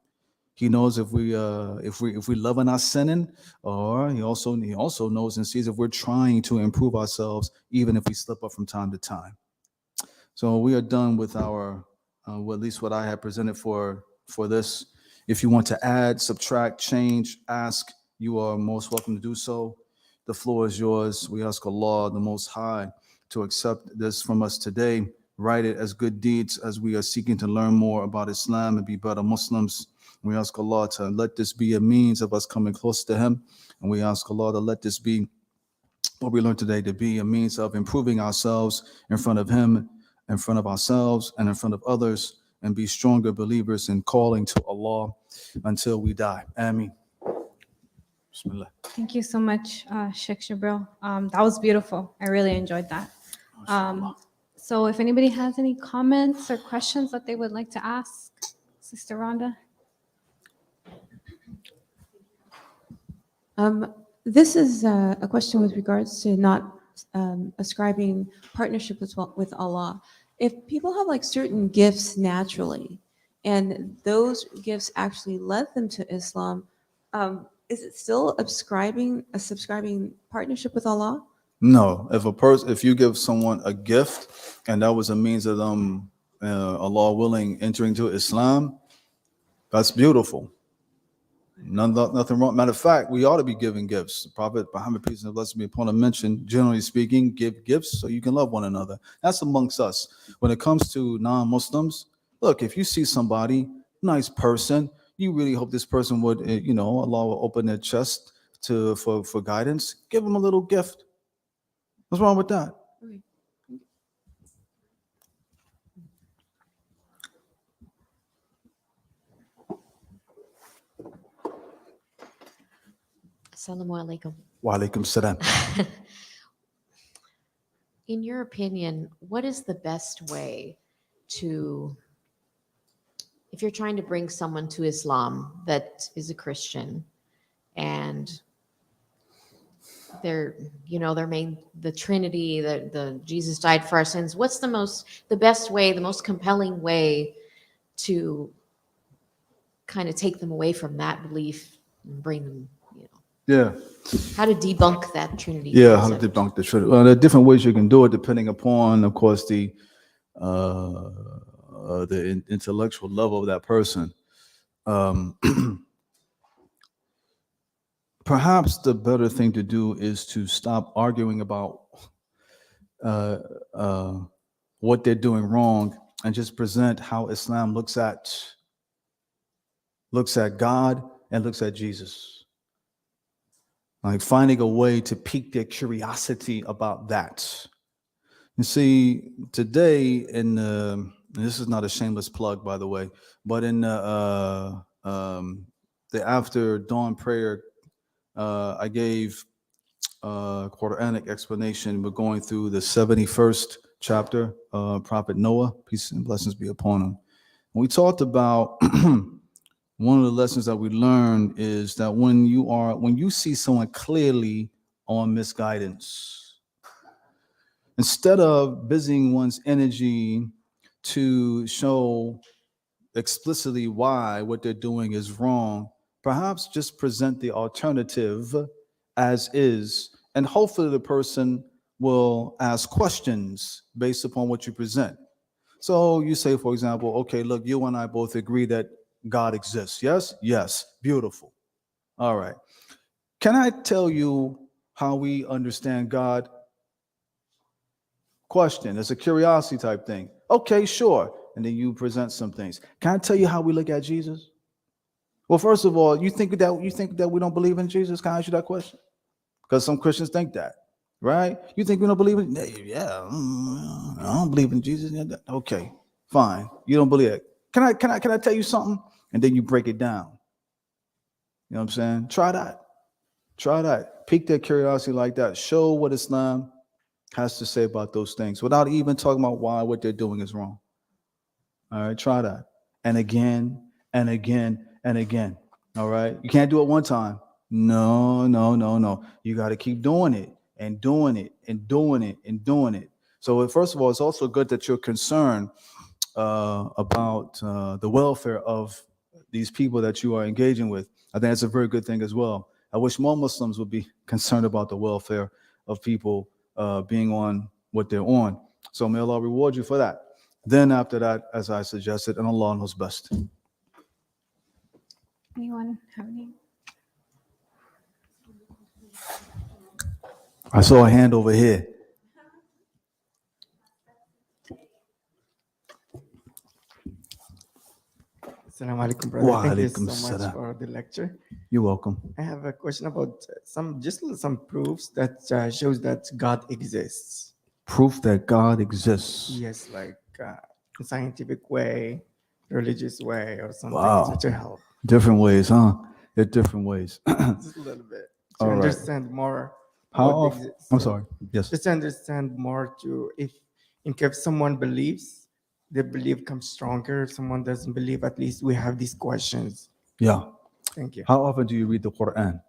S2: He knows if we love and not sinning, or he also knows and sees if we're trying to improve ourselves, even if we slip up from time to time. So we are done with our, well, at least what I had presented for this. If you want to add, subtract, change, ask, you are most welcome to do so. The floor is yours. We ask Allah, the Most High, to accept this from us today. Write it as good deeds as we are seeking to learn more about Islam and be better Muslims. We ask Allah to let this be a means of us coming close to him. And we ask Allah to let this be what we learned today, to be a means of improving ourselves in front of him, in front of ourselves, and in front of others, and be stronger believers in calling to Allah until we die. Ameen. Bismillah.
S1: Thank you so much, Sheikh Jibreel. That was beautiful. I really enjoyed that. So if anybody has any comments or questions that they would like to ask, Sister Rhonda.
S4: This is a question with regards to not ascribing partnership with Allah. If people have like certain gifts naturally, and those gifts actually led them to Islam, is it still subscribing partnership with Allah?
S2: No, if you give someone a gift and that was a means of them, Allah willing, entering to Islam, that's beautiful. Nothing wrong. Matter of fact, we ought to be giving gifts. The Prophet Muhammad, peace and blessings be upon him, mentioned, generally speaking, give gifts so you can love one another. That's amongst us. When it comes to non-Muslims, look, if you see somebody, nice person, you really hope this person would, Allah will open their chest for guidance. Give them a little gift. What's wrong with that?
S4: Okay.
S5: Assalamu alaikum.
S2: Wa alaikum salam.
S5: In your opinion, what is the best way to, if you're trying to bring someone to Islam that is a Christian and they're the Trinity, the Jesus died for our sins, what's the best way, the most compelling way to kind of take them away from that belief and bring them,
S2: Yeah.
S5: how to debunk that Trinity?
S2: Yeah, how
S5: concept?
S2: to debunk the Trinity. Well, there are different ways you can do it, depending upon, of course, the intellectual level of that person. Perhaps the better thing to do is to stop arguing about what they're doing wrong and just present how Islam looks at God and looks at Jesus. Like finding a way to pique their curiosity about that. You see, today and this is not a shameless plug, by the way, but in the after dawn prayer, I gave Quranic explanation. We're going through the 71st chapter, Prophet Noah, peace and blessings be upon him. And we talked about one of the lessons that we learned is that when you see someone clearly on misguidance, instead of busying one's energy to show explicitly why what they're doing is wrong, perhaps just present the alternative as is, and hopefully the person will ask questions based upon what you present. So you say, for example, okay, look, you and I both agree that God exists. Yes? Yes. Beautiful. All right. Can I tell you how we understand God? Question. It's a curiosity type thing. Okay, sure. And then you present some things. Can I tell you how we look at Jesus? Well, first of all, you think that we don't believe in Jesus? Can I ask you that question? Because some Christians think that, right? You think we don't believe in? Yeah, I don't believe in Jesus. Okay, fine. You don't believe it. Can I tell you something? And then you break it down. You know what I'm saying? Try that. Try that. Pique their curiosity like that. Show what Islam has to say about those things without even talking about why what they're doing is wrong. All right, try that. And again, and again, and again. All right. You can't do it one time. No. You got to keep doing it and doing it and doing it and doing it. So first of all, it's also good that you're concerned about the welfare of these people that you are engaging with. I think that's a very good thing as well. I wish more Muslims would be concerned about the welfare of people being on what they're on. So may Allah reward you for that. Then after that, as I suggested, and Allah knows best.
S1: Anyone have any?
S2: I saw a hand over here.
S3: Assalamu alaikum, brother.
S2: Wa
S3: Thank you
S2: alaikum
S3: so much
S2: salam.
S3: for the lecture.
S2: You're welcome.
S3: I have a question about some proofs that shows that God exists.
S2: Proof that God exists.
S3: Yes, like scientific way, religious way, or something
S2: Wow.
S3: to help.
S2: Different ways, huh? They're different ways.
S3: Just a little bit to
S2: All right.
S3: understand more.
S2: How
S3: what
S2: often?
S3: exists.
S2: I'm sorry. Yes.
S3: Just to understand more to if in case someone believes, the belief comes stronger. If someone doesn't believe, at least we have these questions.
S2: Yeah.
S3: Thank you.
S2: How often do you read the Quran?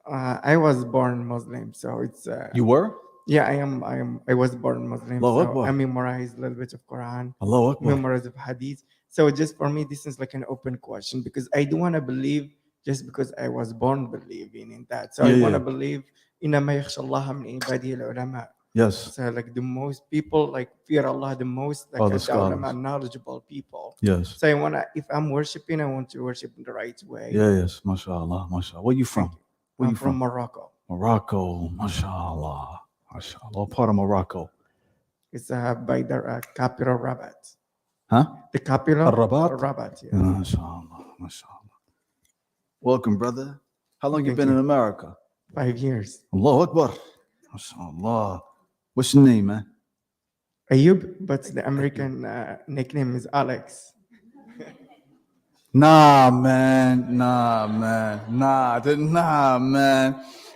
S3: I was born Muslim, so it's
S2: You were?
S3: yeah, I was born Muslim,
S2: Allahu
S3: so
S2: Akbar.
S3: I memorized a little bit of Quran,
S2: Allahu Akbar.
S3: memorized of Hadith. So just for me, this is like an open question because I don't want to believe just because I was born believing in that. So I
S2: Yeah,
S3: want to
S2: yeah.
S3: believe إِنَّمَا يَخْشَى اللَّهَ مِنْ عِبَادِهِ الْعُلَمَاء.
S2: Yes.
S3: So like the most people like fear Allah the most, like
S2: All the
S3: the ulama,
S2: scholars.
S3: knowledgeable people.
S2: Yes.
S3: So I wanna, if I'm worshiping, I want to worship in the right way.
S2: Yeah, yes. MashaAllah. MashaAllah. Where you from? Where
S3: I'm
S2: you
S3: from
S2: from?
S3: Morocco.
S2: Morocco. MashaAllah. MashaAllah. What part of Morocco?
S3: It's by the capital Rabat.
S2: Huh?
S3: The capital
S2: Rabat?
S3: Rabat. Yeah.
S2: MashaAllah. MashaAllah. Welcome, brother. How long you
S3: Thank
S2: been
S3: you.
S2: in America?
S3: 5 years.
S2: Allahu Akbar. MashaAllah. What's your name, man?
S3: Ayub, but the American nickname is Alex.
S2: Nah, man.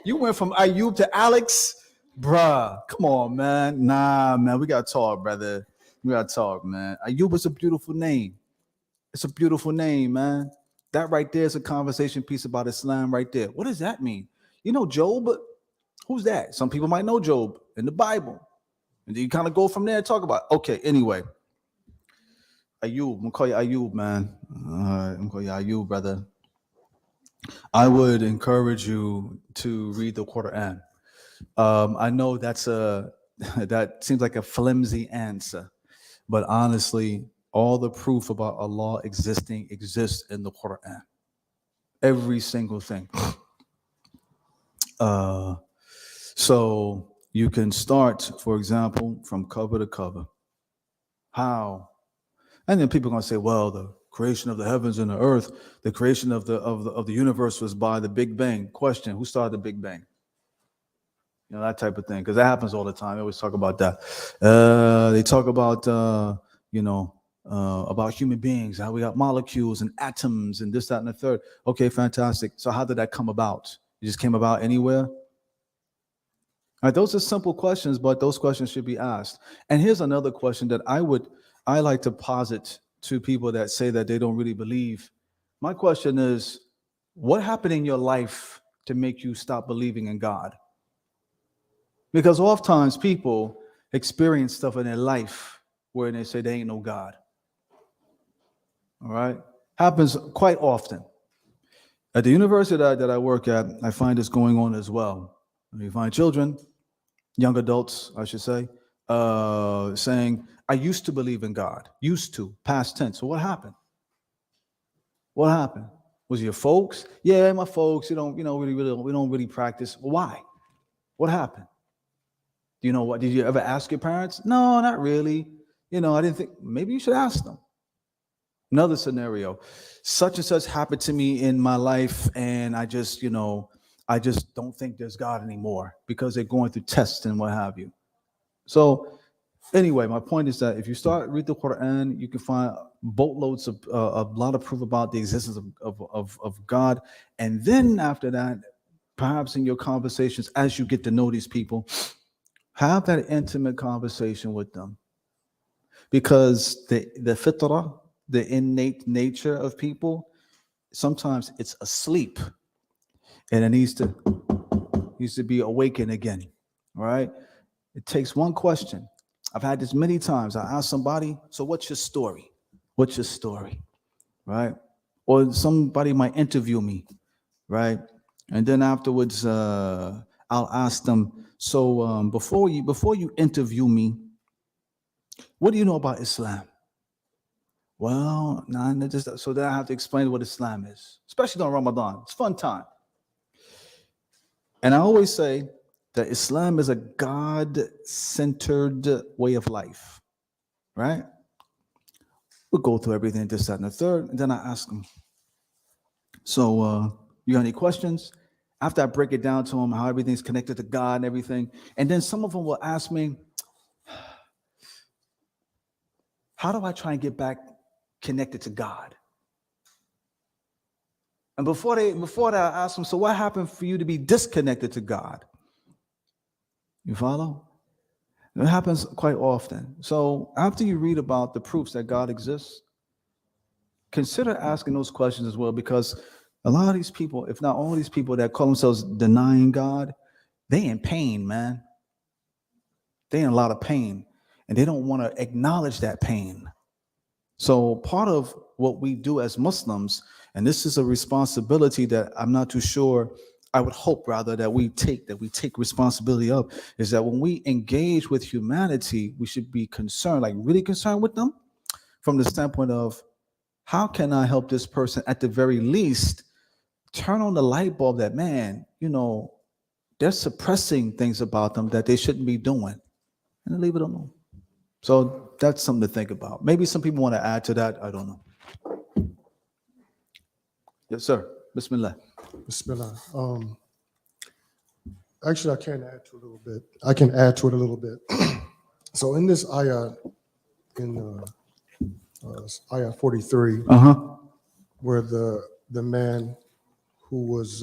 S2: You went from Ayub to Alex? Bruh, come on, man. Nah, man. We got to talk, brother. We got to talk, man. Ayub is a beautiful name. It's a beautiful name, man. That right there is a conversation piece about Islam right there. What does that mean? You know Job? Who's that? Some people might know Job in the Bible. And then you kind of go from there and talk about it. Okay, anyway. Ayub, I'm gonna call you Ayub, man. All right, I'm gonna call you Ayub, brother. I would encourage you to read the Quran. I know that seems like a flimsy answer, but honestly, all the proof about Allah existing exists in the Quran. Every single thing. So you can start, for example, from cover to cover. How? And then people are going to say, well, the creation of the heavens and the earth, the creation of the universe was by the Big Bang. Question, who started the Big Bang? You know, that type of thing, because that happens all the time. They always talk about that. They talk about, about human beings, how we got molecules and atoms and this, that, and the third. Okay, fantastic. So how did that come about? It just came about anywhere? All right, those are simple questions, but those questions should be asked. And here's another question that I like to posit to people that say that they don't really believe. My question is, what happened in your life to make you stop believing in God? Because oftentimes people experience stuff in their life where they say there ain't no God. All right? Happens quite often. At the university that I work at, I find this going on as well. You find children, young adults, I should say, saying, I used to believe in God. Used to, past tense. So what happened? What happened? Was it your folks? Yeah, my folks, we don't really practice. Why? What happened? Do you know what? Did you ever ask your parents? No, not really. I didn't think, maybe you should ask them. Another scenario, such and such happened to me in my life, and I just don't think there's God anymore because they're going through tests and what have you. So anyway, my point is that if you read the Quran, you can find boatloads of a lot of proof about the existence of God. And then after that, perhaps in your conversations, as you get to know these people, have that intimate conversation with them. Because the fitrah, the innate nature of people, sometimes it's asleep and it needs to be awakened again. All right? It takes one question. I've had this many times. I ask somebody, so what's your story? What's your story? Right? Or somebody might interview me, right? And then afterwards, I'll ask them, so before you interview me, what do you know about Islam? Well, so then I have to explain what Islam is, especially during Ramadan. It's fun time. And I always say that Islam is a God-centered way of life, right? We'll go through everything, this, that, and the third, and then I ask them, so you got any questions? After I break it down to them, how everything's connected to God and everything, and then some of them will ask me, how do I try and get back connected to God? And before that, I ask them, so what happened for you to be disconnected to God? You follow? It happens quite often. So after you read about the proofs that God exists, consider asking those questions as well, because a lot of these people, if not all these people that call themselves denying God, they in pain, man. They in a lot of pain, and they don't want to acknowledge that pain. So part of what we do as Muslims, and this is a responsibility that I'm not too sure, I would hope rather that we take responsibility of, is that when we engage with humanity, we should be concerned, like really concerned with them from the standpoint of, how can I help this person at the very least turn on the light bulb that, man, they're suppressing things about them that they shouldn't be doing, and then leave it alone. So that's something to think about. Maybe some people want to add to that. I don't know. Yes, sir. Bismillah.
S6: Bismillah. Actually, I can add to it a little bit. I can add to it a little bit. So in this ayah, in ayah 43, where the man who was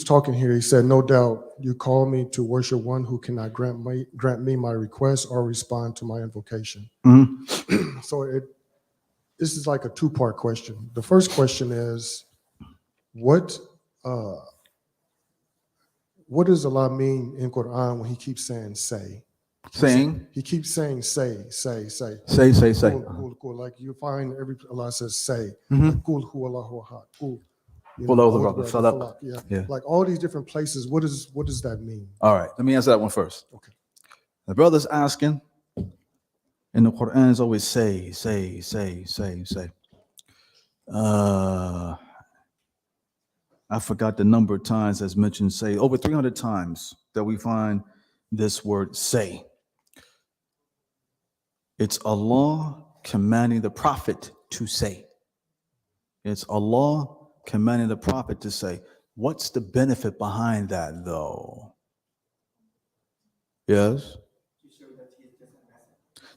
S6: talking here, he said, "No doubt you call me to worship one who cannot grant me my request or respond to my invocation." So this is like a two-part question. The first question is, what does Allah mean in Quran when He keeps saying "say"?
S2: Saying?
S6: He keeps saying "say."
S2: Say.
S6: Cool. Like you find Allah says "say." Kul hu Allahu ahad. Yeah. Like all these different places. What does that mean?
S2: All right, let me answer that one first.
S6: Okay.
S2: The brother's asking, and the Quran is always say. I forgot the number of times that's mentioned say. Over 300 times that we find this word say. It's Allah commanding the Prophet to say. It's Allah commanding the Prophet to say. What's the benefit behind that, though? Yes?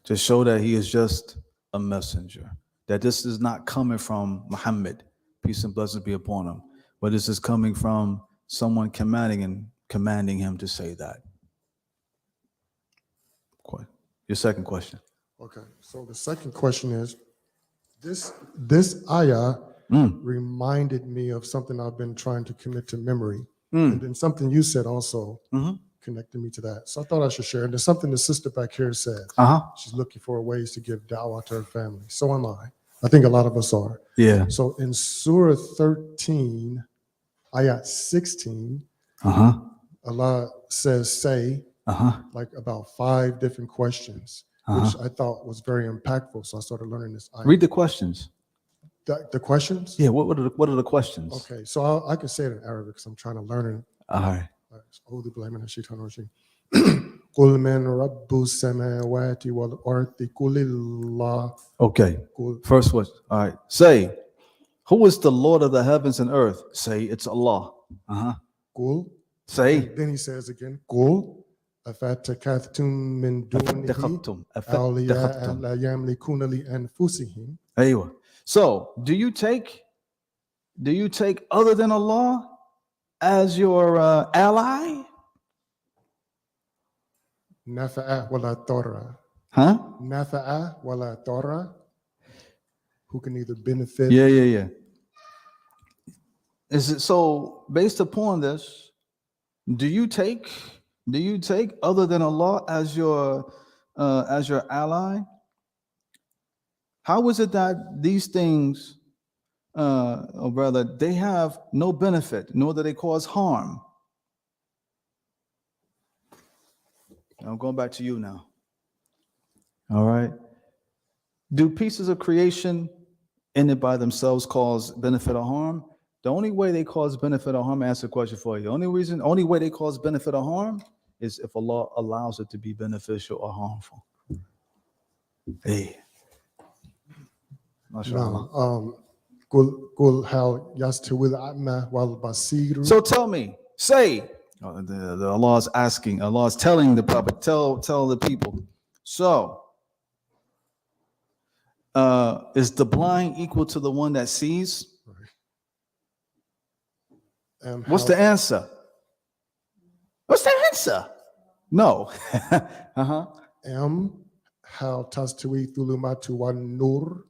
S2: To show that he is just a messenger. That this is not coming from Muhammad, peace and blessings be upon him, but this is coming from someone commanding. And commanding him to say that? Your second question.
S6: Okay, so the second question is, this ayah reminded me of something I've been trying to commit to memory. And then something you said also connected me to that. So I thought I should share. And there's something the sister back here said. She's looking for ways to give dawah to her family. So am I. I think a lot of us are.
S2: Yeah.
S6: So in Surah 13, ayat 16, Allah says, say, like about 5 different questions, which I thought was very impactful. So I started learning this ayat.
S2: Read the questions.
S6: The questions?
S2: Yeah, what are the questions?
S6: Okay, so I can say it in Arabic because I'm trying to learn it.
S2: All right.
S6: أعوذ بالله من الشيطان الرجيم. قل من رب السماوات والأرض قل الله.
S2: Okay. First one. All right. Say, who is the Lord of the heavens and earth? Say, it's Allah.
S6: قل.
S2: Say.
S6: Then he says again, قل أفتخذتم من دونه أولياء لا يملكون لأنفسهم.
S2: Aywa. So, do you take other than Allah as your ally?
S6: نفع ولا ضر.
S2: Huh?
S6: نفع ولا ضر. Who can either benefit.
S2: Yeah. Is it so? Based upon this, do you take other than Allah as your ally? How is it that these things, oh brother, they have no benefit, nor do they cause harm? I'm going back to you now. All right. Do pieces of creation in it by themselves cause benefit or harm? The only way they cause benefit or harm, I ask a question for you. The only way they cause benefit or harm is if Allah allows it to be beneficial or harmful. Hey.
S6: No, قل هل يستوي الأعمى والبصير.
S2: So tell me, say, the Allah is asking, Allah is telling the Prophet, tell the people. So, is the blind equal to the one that sees? What's the answer? What's the answer? No.
S6: هل تستوي الظلمات والنور.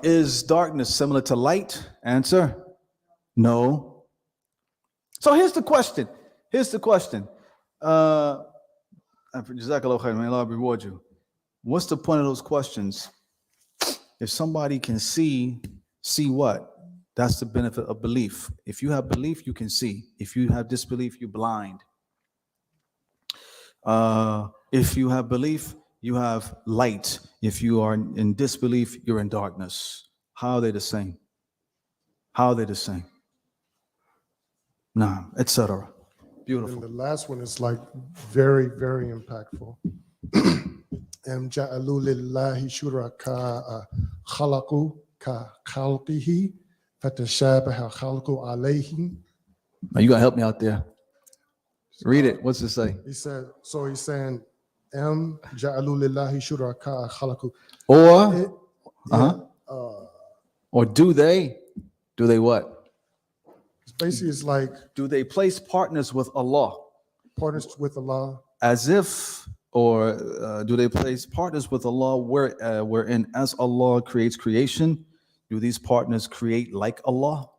S2: Is darkness similar to light? Answer, no. So here's the question. Jazakallah khair, may Allah reward you. What's the point of those questions? If somebody can see what? That's the benefit of belief. If you have belief, you can see. If you have disbelief, you're blind. If you have belief, you have light. If you are in disbelief, you're in darkness. How are they the same? Nah, etc. Beautiful.
S6: And the last one is like very, very impactful. أم جعلوا لله شركاء خلقوا كخلقه فتشابه الخلق عليهم.
S2: Now you gotta help me out there. Read it. What's it say?
S6: He's saying أم جعلوا لله شركاء خلقوا.
S2: Or do they what?
S6: Basically, it's like,
S2: do they place partners with Allah?
S6: Partners with Allah.
S2: As if, or do they place partners with Allah wherein as Allah creates creation, do these partners create like Allah?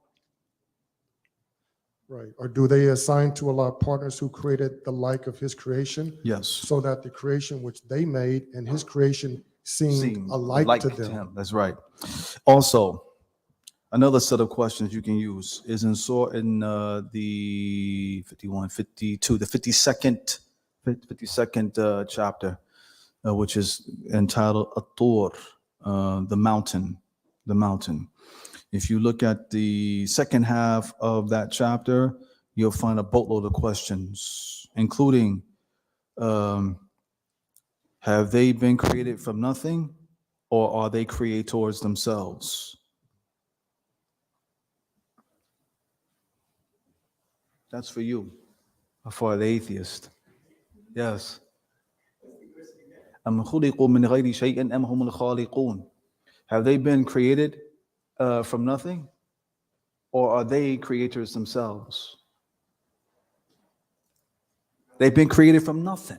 S6: Right. Or do they assign to Allah partners who created the like of his creation?
S2: Yes.
S6: So that the creation which they made and his creation seemed alike to them.
S2: That's right. Also, another set of questions you can use is in the 52nd chapter, which is entitled At-Tur, the mountain. If you look at the second half of that chapter, you'll find a boatload of questions, including, have they been created from nothing, or are they creators themselves? That's for you, for the atheist. Yes. Have they been created from nothing, or are they creators themselves? They've been created from nothing,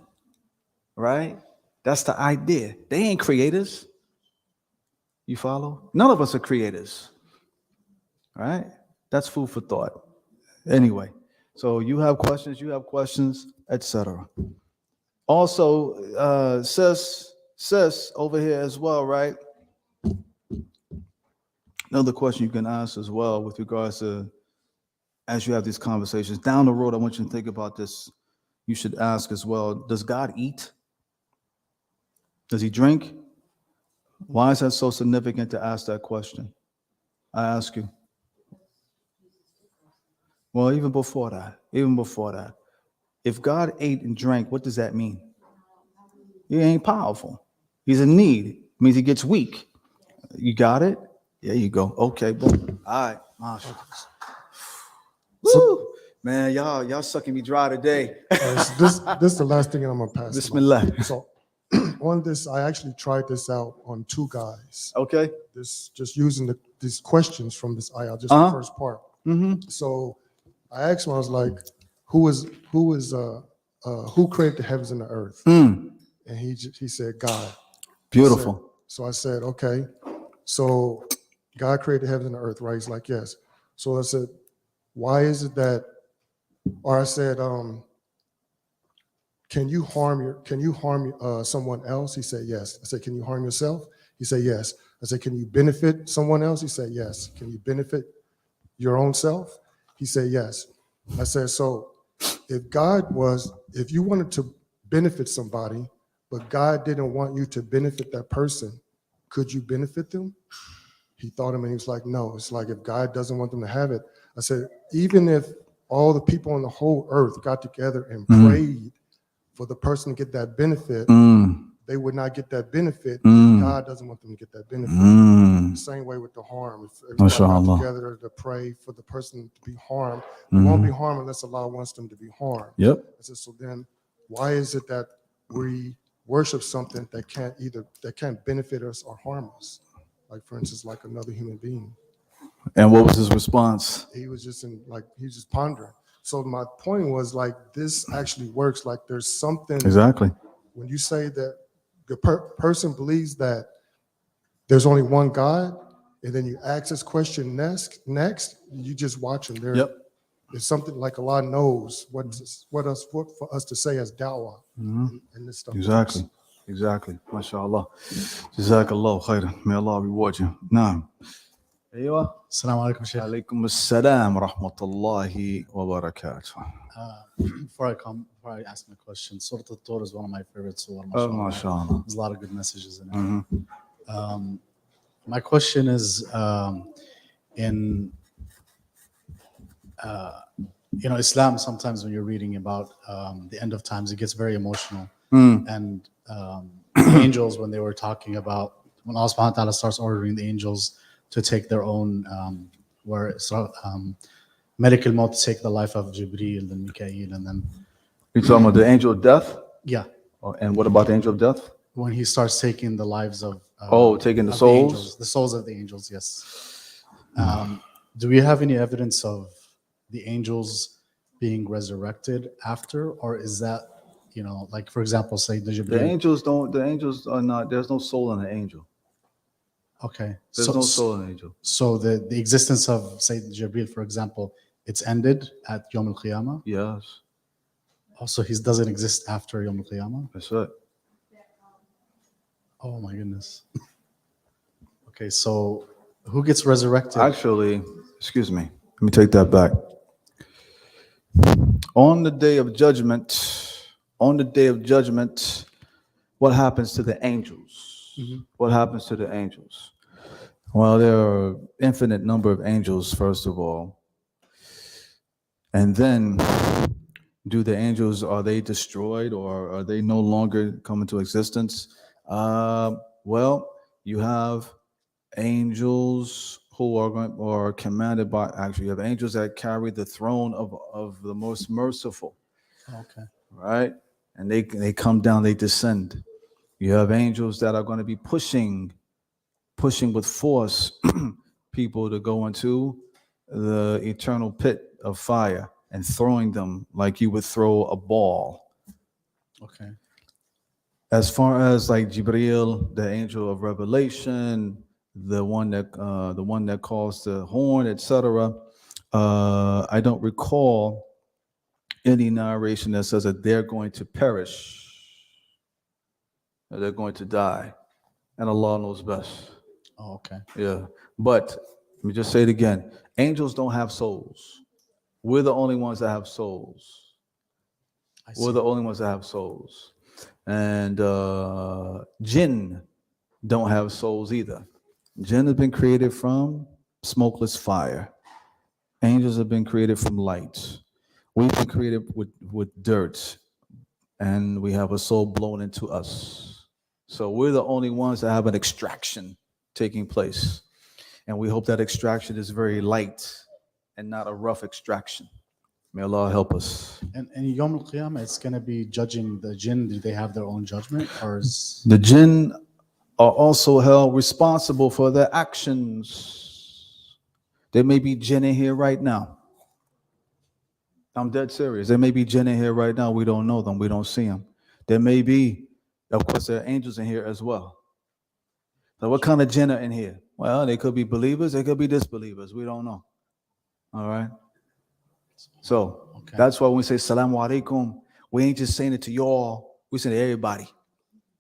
S2: right? That's the idea. They ain't creators. You follow? None of us are creators, right? That's food for thought. Anyway, so you have questions, etc. Also, sis over here as well, right? Another question you can ask as well with regards to, as you have these conversations down the road, I want you to think about this. You should ask as well, does God eat? Does he drink? Why is that so significant to ask that question? I ask you. Well, even before that, if God ate and drank, what does that mean? He ain't powerful. He's in need. It means he gets weak. You got it? There you go. Okay, boom. All right, Masha. Woo! Man, y'all sucking me dry today.
S6: So this is the last thing, and I'm gonna pass.
S2: Bismillah.
S6: So on this, I actually tried this out on 2 guys.
S2: Okay.
S6: This just using these questions from this ayah, just the first part.
S2: Mm-hmm.
S6: So I asked him, I was like, who created the heavens and the earth?
S2: Mm.
S6: And he said, God.
S2: Beautiful.
S6: So I said, okay. So God created the heavens and the earth, right? He's like, yes. So I said, why is it that, or I said, can you harm someone else? He said, yes. I said, can you harm yourself? He said, yes. I said, can you benefit someone else? He said, yes. Can you benefit your own self? He said, yes. I said, so if you wanted to benefit somebody, but God didn't want you to benefit that person, could you benefit them? He thought of me and he was like, no. It's like, if God doesn't want them to have it, I said, even if all the people on the whole earth got together and prayed for the person to get that benefit, they would not get that benefit. God doesn't want them to get that benefit. The same way with the harm. If everybody got together to pray for the person to be harmed, they won't be harmed unless Allah wants them to be harmed.
S2: Yep.
S6: I said, so then why is it that we worship something that can't benefit us or harm us? Like, for instance, like another human being.
S2: And what was his response?
S6: He was just pondering. So my point was, like, this actually works. Like, there's something.
S2: Exactly.
S6: When you say that the person believes that there's only one God, and then you ask this question next, you just watch them. There's something like Allah knows what for us to say as dawah and this stuff.
S2: Exactly. MashaAllah. Jazakallah khairan. May Allah reward you. Naam. There you are.
S7: Assalamu alaikum, Shaykh.
S2: Alaikum assalam rahmatullahi wa barakatuh.
S7: Before I ask my question, Surah Al-Tur is one of my favorite surah.
S2: Oh, mashallah.
S7: There's a lot of good messages in it. My question is, in Islam, sometimes when you're reading about the end of times, it gets very emotional. And angels, when they were talking about, when Allah subhanahu wa ta'ala starts ordering the angels to take their own, medical maut to take the life of Jibreel and Mikael, and then...
S2: You're talking about the angel of death?
S7: Yeah.
S2: Oh, and what about the angel of death?
S7: When he starts taking the lives of...
S2: taking the
S7: of
S2: souls?
S7: angels, the souls of the angels, yes. Do we have any evidence of the angels being resurrected after, or is that, like, for example, say the Jibreel...
S2: The angels are not, there's no soul in an angel.
S7: Okay.
S2: There's no soul in an angel.
S7: So the existence of, say, Jibreel, for example, it's ended at Yom Al-Qiyamah?
S2: Yes.
S7: Also, he doesn't exist after Yom Al-Qiyamah?
S2: That's right.
S7: Oh my goodness. Okay, so who gets resurrected?
S2: Actually, excuse me, let me take that back. On the day of judgment, what happens to the angels? What happens to the angels? Well, there are infinite number of angels, first of all. And then, do the angels, are they destroyed, or are they no longer come into existence? Well, you have angels who are commanded by, actually, you have angels that carry the throne of the most merciful.
S7: Okay.
S2: Right? And they come down, they descend. You have angels that are going to be pushing with force people to go into the eternal pit of fire and throwing them like you would throw a ball.
S7: Okay.
S2: As far as like Jibreel, the angel of revelation, the one that calls the horn, etc. I don't recall any narration that says that they're going to perish, that they're going to die, and Allah knows best.
S7: Oh, okay.
S2: Yeah, but let me just say it again: angels don't have souls. We're the only ones that have souls.
S7: I
S2: We're
S7: see.
S2: the only ones that have souls, and jinn don't have souls either. Jinn has been created from smokeless fire. Angels have been created from light. We've been created with dirt, and we have a soul blown into us. So we're the only ones that have an extraction taking place. And we hope that extraction is very light and not a rough extraction. May Allah help us.
S7: And in Yom Al Qiyamah, it's going to be judging the jinn. Do they have their own judgment, or is
S2: The jinn are also held responsible for their actions. There may be jinn in here right now. I'm dead serious. There may be jinn in here right now. We don't know them. We don't see them. There may be, of course, there are angels in here as well. So what kind of jinn are in here? Well, they could be believers. They could be disbelievers. We don't know. All right. So
S7: Okay.
S2: that's why when we say salamu alaikum, we ain't just saying it to y'all. We say it to everybody,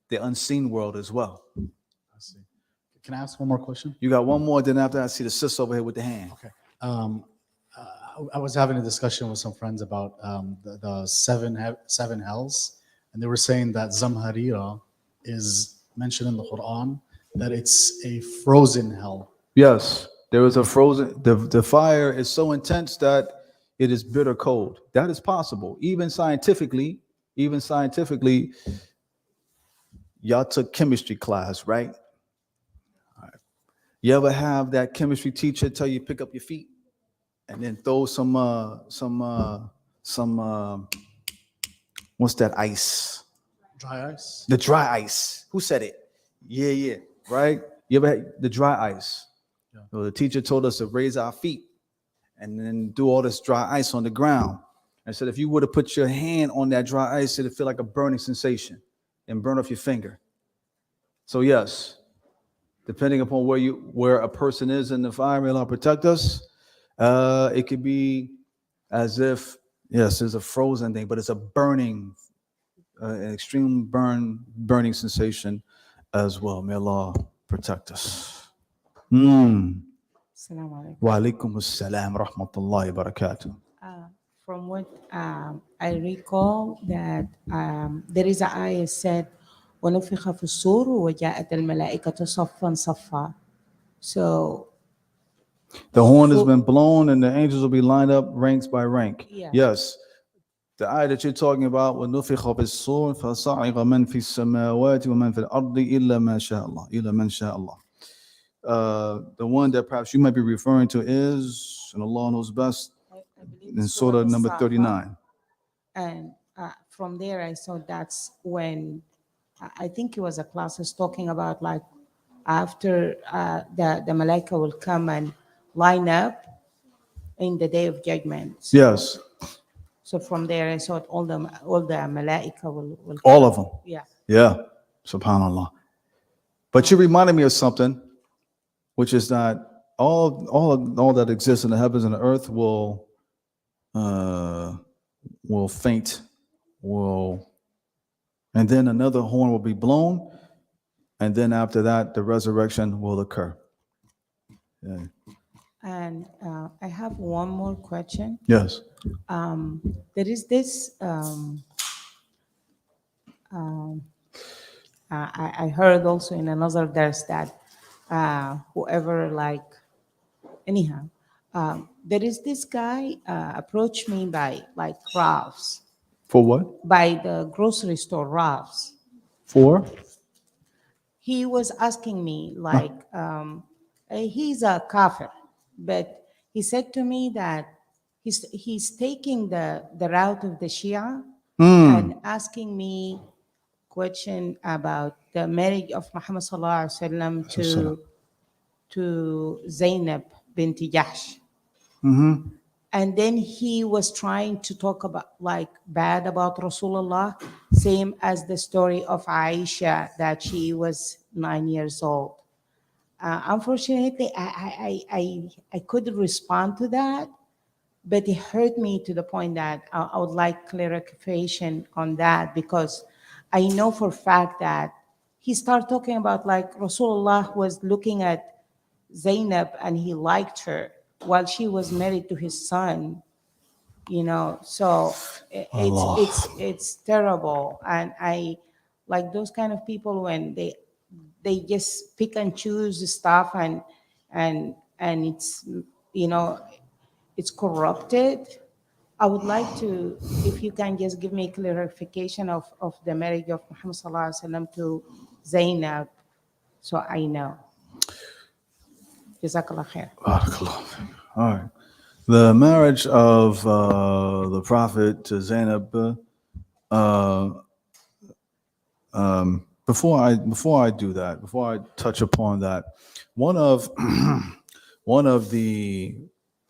S2: the unseen world as well.
S7: I see. Can I ask one more question?
S2: You got one more. Then after I see the sis over here with the hand.
S7: Okay. I was having a discussion with some friends about the seven hells, and they were saying that Zamharira is mentioned in the Quran, that it's a frozen hell.
S2: Yes, there is a frozen. The fire is so intense that it is bitter cold. That is possible, even scientifically. Even scientifically, y'all took chemistry class, right? All right. You ever have that chemistry teacher tell you pick up your feet and then throw some what's that ice?
S7: Dry ice?
S2: The dry ice. Who said it? Yeah, right? You ever had the dry ice?
S7: Yeah.
S2: So the teacher told us to raise our feet and then do all this dry ice on the ground. And said if you were to put your hand on that dry ice, it'd feel like a burning sensation and burn off your finger. So yes, depending upon where a person is in the fire, may Allah protect us. It could be as if, yes, there's a frozen thing, but it's a burning, an extreme burning sensation as well. May Allah protect us.
S8: Assalamu alaikum.
S2: Wa alaikum assalam rahmatullahi wa barakatuh.
S8: From what I recall, that there is a ayah said, وَنُفِخَ فِي الصُّورِ وَجَاءَتِ الْمَلَائِكَةُ صَفًّا صَفًّا. So
S2: The horn has been blown and the angels will be lined up ranks by rank.
S8: Yeah.
S2: Yes. The ayah that you're talking about, وَنُفِخَ فِي الصُّورِ فَصَعِقَ مَنْ فِي السَّمَاوَاتِ وَمَنْ فِي الْأَرْضِ إِلَّا مَا شَاءَ اللَّهُ إِلَّا مَنْ شَاءَ اللَّهُ. The one that perhaps you might be referring to is, and Allah knows best,
S8: I believe
S2: in
S8: Surah
S2: Surah number
S8: As-Safa.
S2: 39.
S8: And from there, I saw that's when I think it was a class is talking about like after the Malaika will come and line up in the day of judgment. So,
S2: Yes,
S8: So from there, I saw it, all the Malaika will
S2: all of them.
S8: Yeah.
S2: Yeah, subhanAllah. But you reminded me of something, which is that all that exists in the heavens and the earth will faint, and then another horn will be blown, and then after that, the resurrection will occur. Yeah.
S8: And I have one more question.
S2: Yes.
S8: There is this, I heard also in another verse that whoever anyhow, there is this guy approached me by like Ralph's,
S2: For what?
S8: by the grocery store Ralph's.
S2: For?
S8: He was asking me he's a kafir, but he said to me that he's taking the route of the Shia and asking me question about the marriage of Muhammad sallallahu alaihi wasallam to Zainab binti Jahsh. And then he was trying to talk about bad about Rasulullah, same as the story of Aisha, that she was 9 years old. Unfortunately, I couldn't respond to that, but it hurt me to the point that I would like clarification on that, because I know for a fact that he started talking about like Rasulullah was looking at Zainab and he liked her while she was married to his son, you know. So
S2: Allah.
S8: it's terrible, and I like those kind of people when they just pick and choose the stuff, and it's, you know, it's corrupted. I would like to, if you can just give me clarification of the marriage of Muhammad Sallallahu Alaihi Wasallam to Zainab, so I know. Jazakallah khair.
S2: Barakallah. All right. The marriage of the Prophet to Zainab. Before I do that, before I touch upon that, one of one of the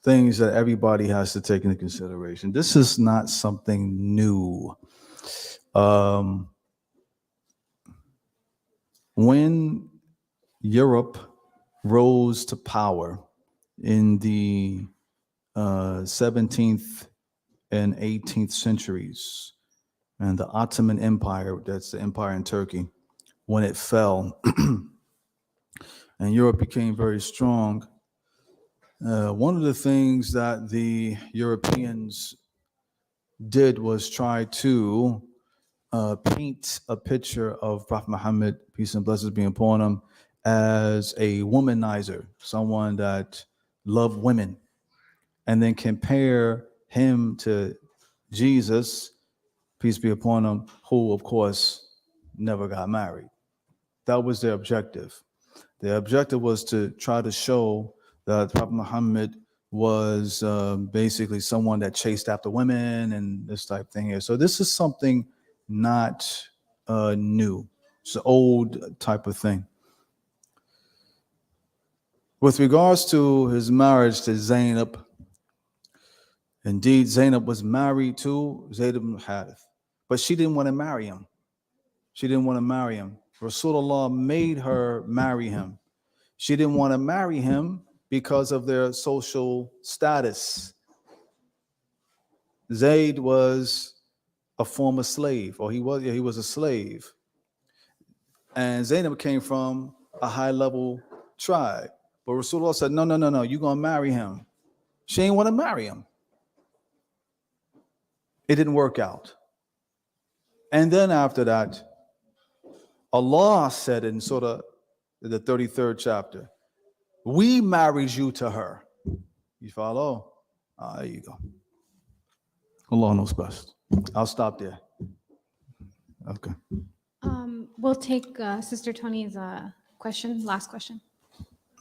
S2: things that everybody has to take into consideration. This is not something new. When Europe rose to power in the 17th and 18th centuries, and the Ottoman Empire, that's the empire in Turkey, when it fell and Europe became very strong, one of the things that the Europeans did was try to paint a picture of Prophet Muhammad, peace and blessings be upon him, as a womanizer, someone that loved women, and then compare him to Jesus, peace be upon him, who, of course, never got married. That was their objective. Their objective was to try to show that Prophet Muhammad was basically someone that chased after women and this type of thing here. So this is something not new. It's an old type of thing. With regards to his marriage to Zainab, indeed, Zainab was married to Zayd ibn Harith, but she didn't want to marry him. She didn't want to marry him. Rasulullah made her marry him. She didn't want to marry him because of their social status. Zayd was a former slave, or he was a slave. And Zainab came from a high-level tribe. But Rasulullah said, no, you're going to marry him. She didn't want to marry him. It didn't work out. And then after that, Allah said in Surah, the 33rd chapter, we married you to her. You follow? There you go. Allah knows best. I'll stop there. Okay.
S1: We'll take Sister Tony's question, last question.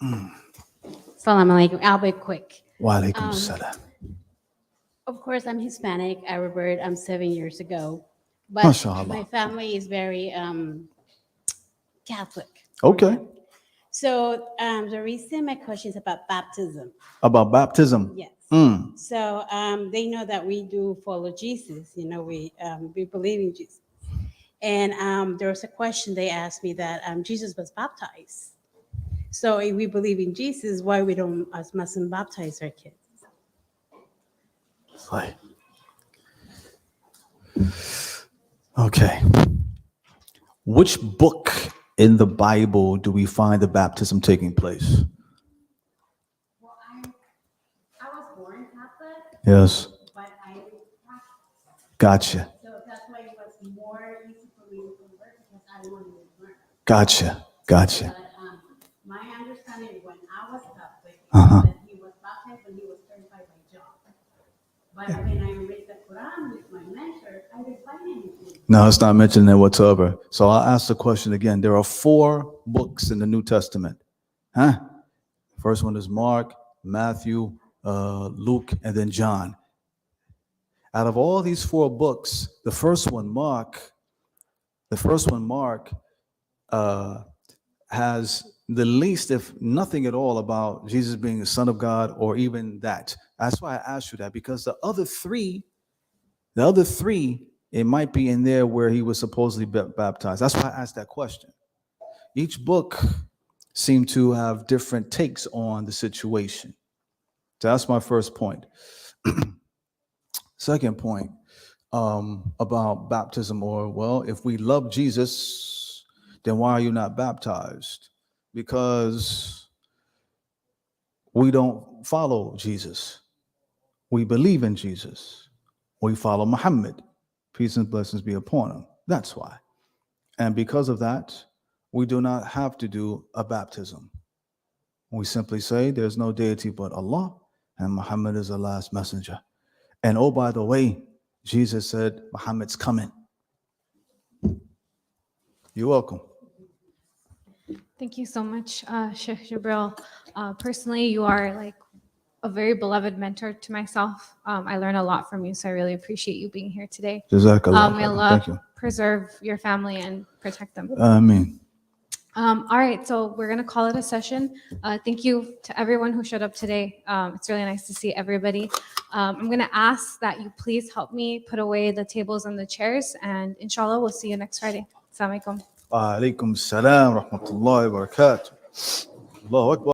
S9: Assalamu alaikum. I'll be quick.
S2: Wa alaikum salam.
S9: Of course, I'm Hispanic. I was birthed 7 years ago. But
S2: MashaAllah.
S9: my family is very Catholic.
S2: Okay.
S9: So the reason my question is about baptism.
S2: About baptism.
S9: Yes.
S2: Mm.
S9: So they know that we do follow Jesus. You know, we believe in Jesus. And there was a question they asked me that Jesus was baptized. So if we believe in Jesus, why we don't, as Muslims, baptize our kids?
S2: Right. Okay. Which book in the Bible do we find the baptism taking place?
S9: Well, I was born Catholic,
S2: Yes.
S9: but I didn't practice.
S2: Gotcha.
S9: So that's why it was more easy for me to convert, because I wanted to learn.
S2: Gotcha. Gotcha.
S9: But my understanding when I was Catholic,
S2: Uh-huh.
S9: that he was baptized when he was 35 by John. But when I read the Quran with my mentor, I didn't find anything.
S2: No, it's not mentioned there whatsoever. So I'll ask the question again. There are 4 books in the New Testament. Huh? First one is Mark, Matthew, Luke, and then John. Out of all these 4 books, the first one, Mark, has the least, if nothing at all, about Jesus being the Son of God, or even that. That's why I asked you that, because the other three it might be in there where he was supposedly baptized. That's why I asked that question. Each book seemed to have different takes on the situation. So that's my first point. Second point about baptism, or, well, if we love Jesus, then why are you not baptized? Because we don't follow Jesus. We believe in Jesus. We follow Muhammad. Peace and blessings be upon him. That's why. And because of that, we do not have to do a baptism. We simply say there's no deity but Allah, and Muhammad is the last messenger. And oh, by the way, Jesus said Muhammad's coming. You're welcome.
S1: Thank you so much, Sheikh Jibreel. Personally, you are like a very beloved mentor to myself. I learn a lot from you, so I really appreciate you being here today.
S2: Jazakallah.
S1: May Allah
S2: Thank you.
S1: preserve your family and protect them.
S2: Ameen.
S1: All right, so we're going to call it a session. Thank you to everyone who showed up today. It's really nice to see everybody. I'm going to ask that you please help me put away the tables and the chairs, and inshallah, we'll see you next Friday. Assalamu alaikum.
S2: Wa alaikum salam wa rahmatullahi wa barakatuh. Allahu Akbar.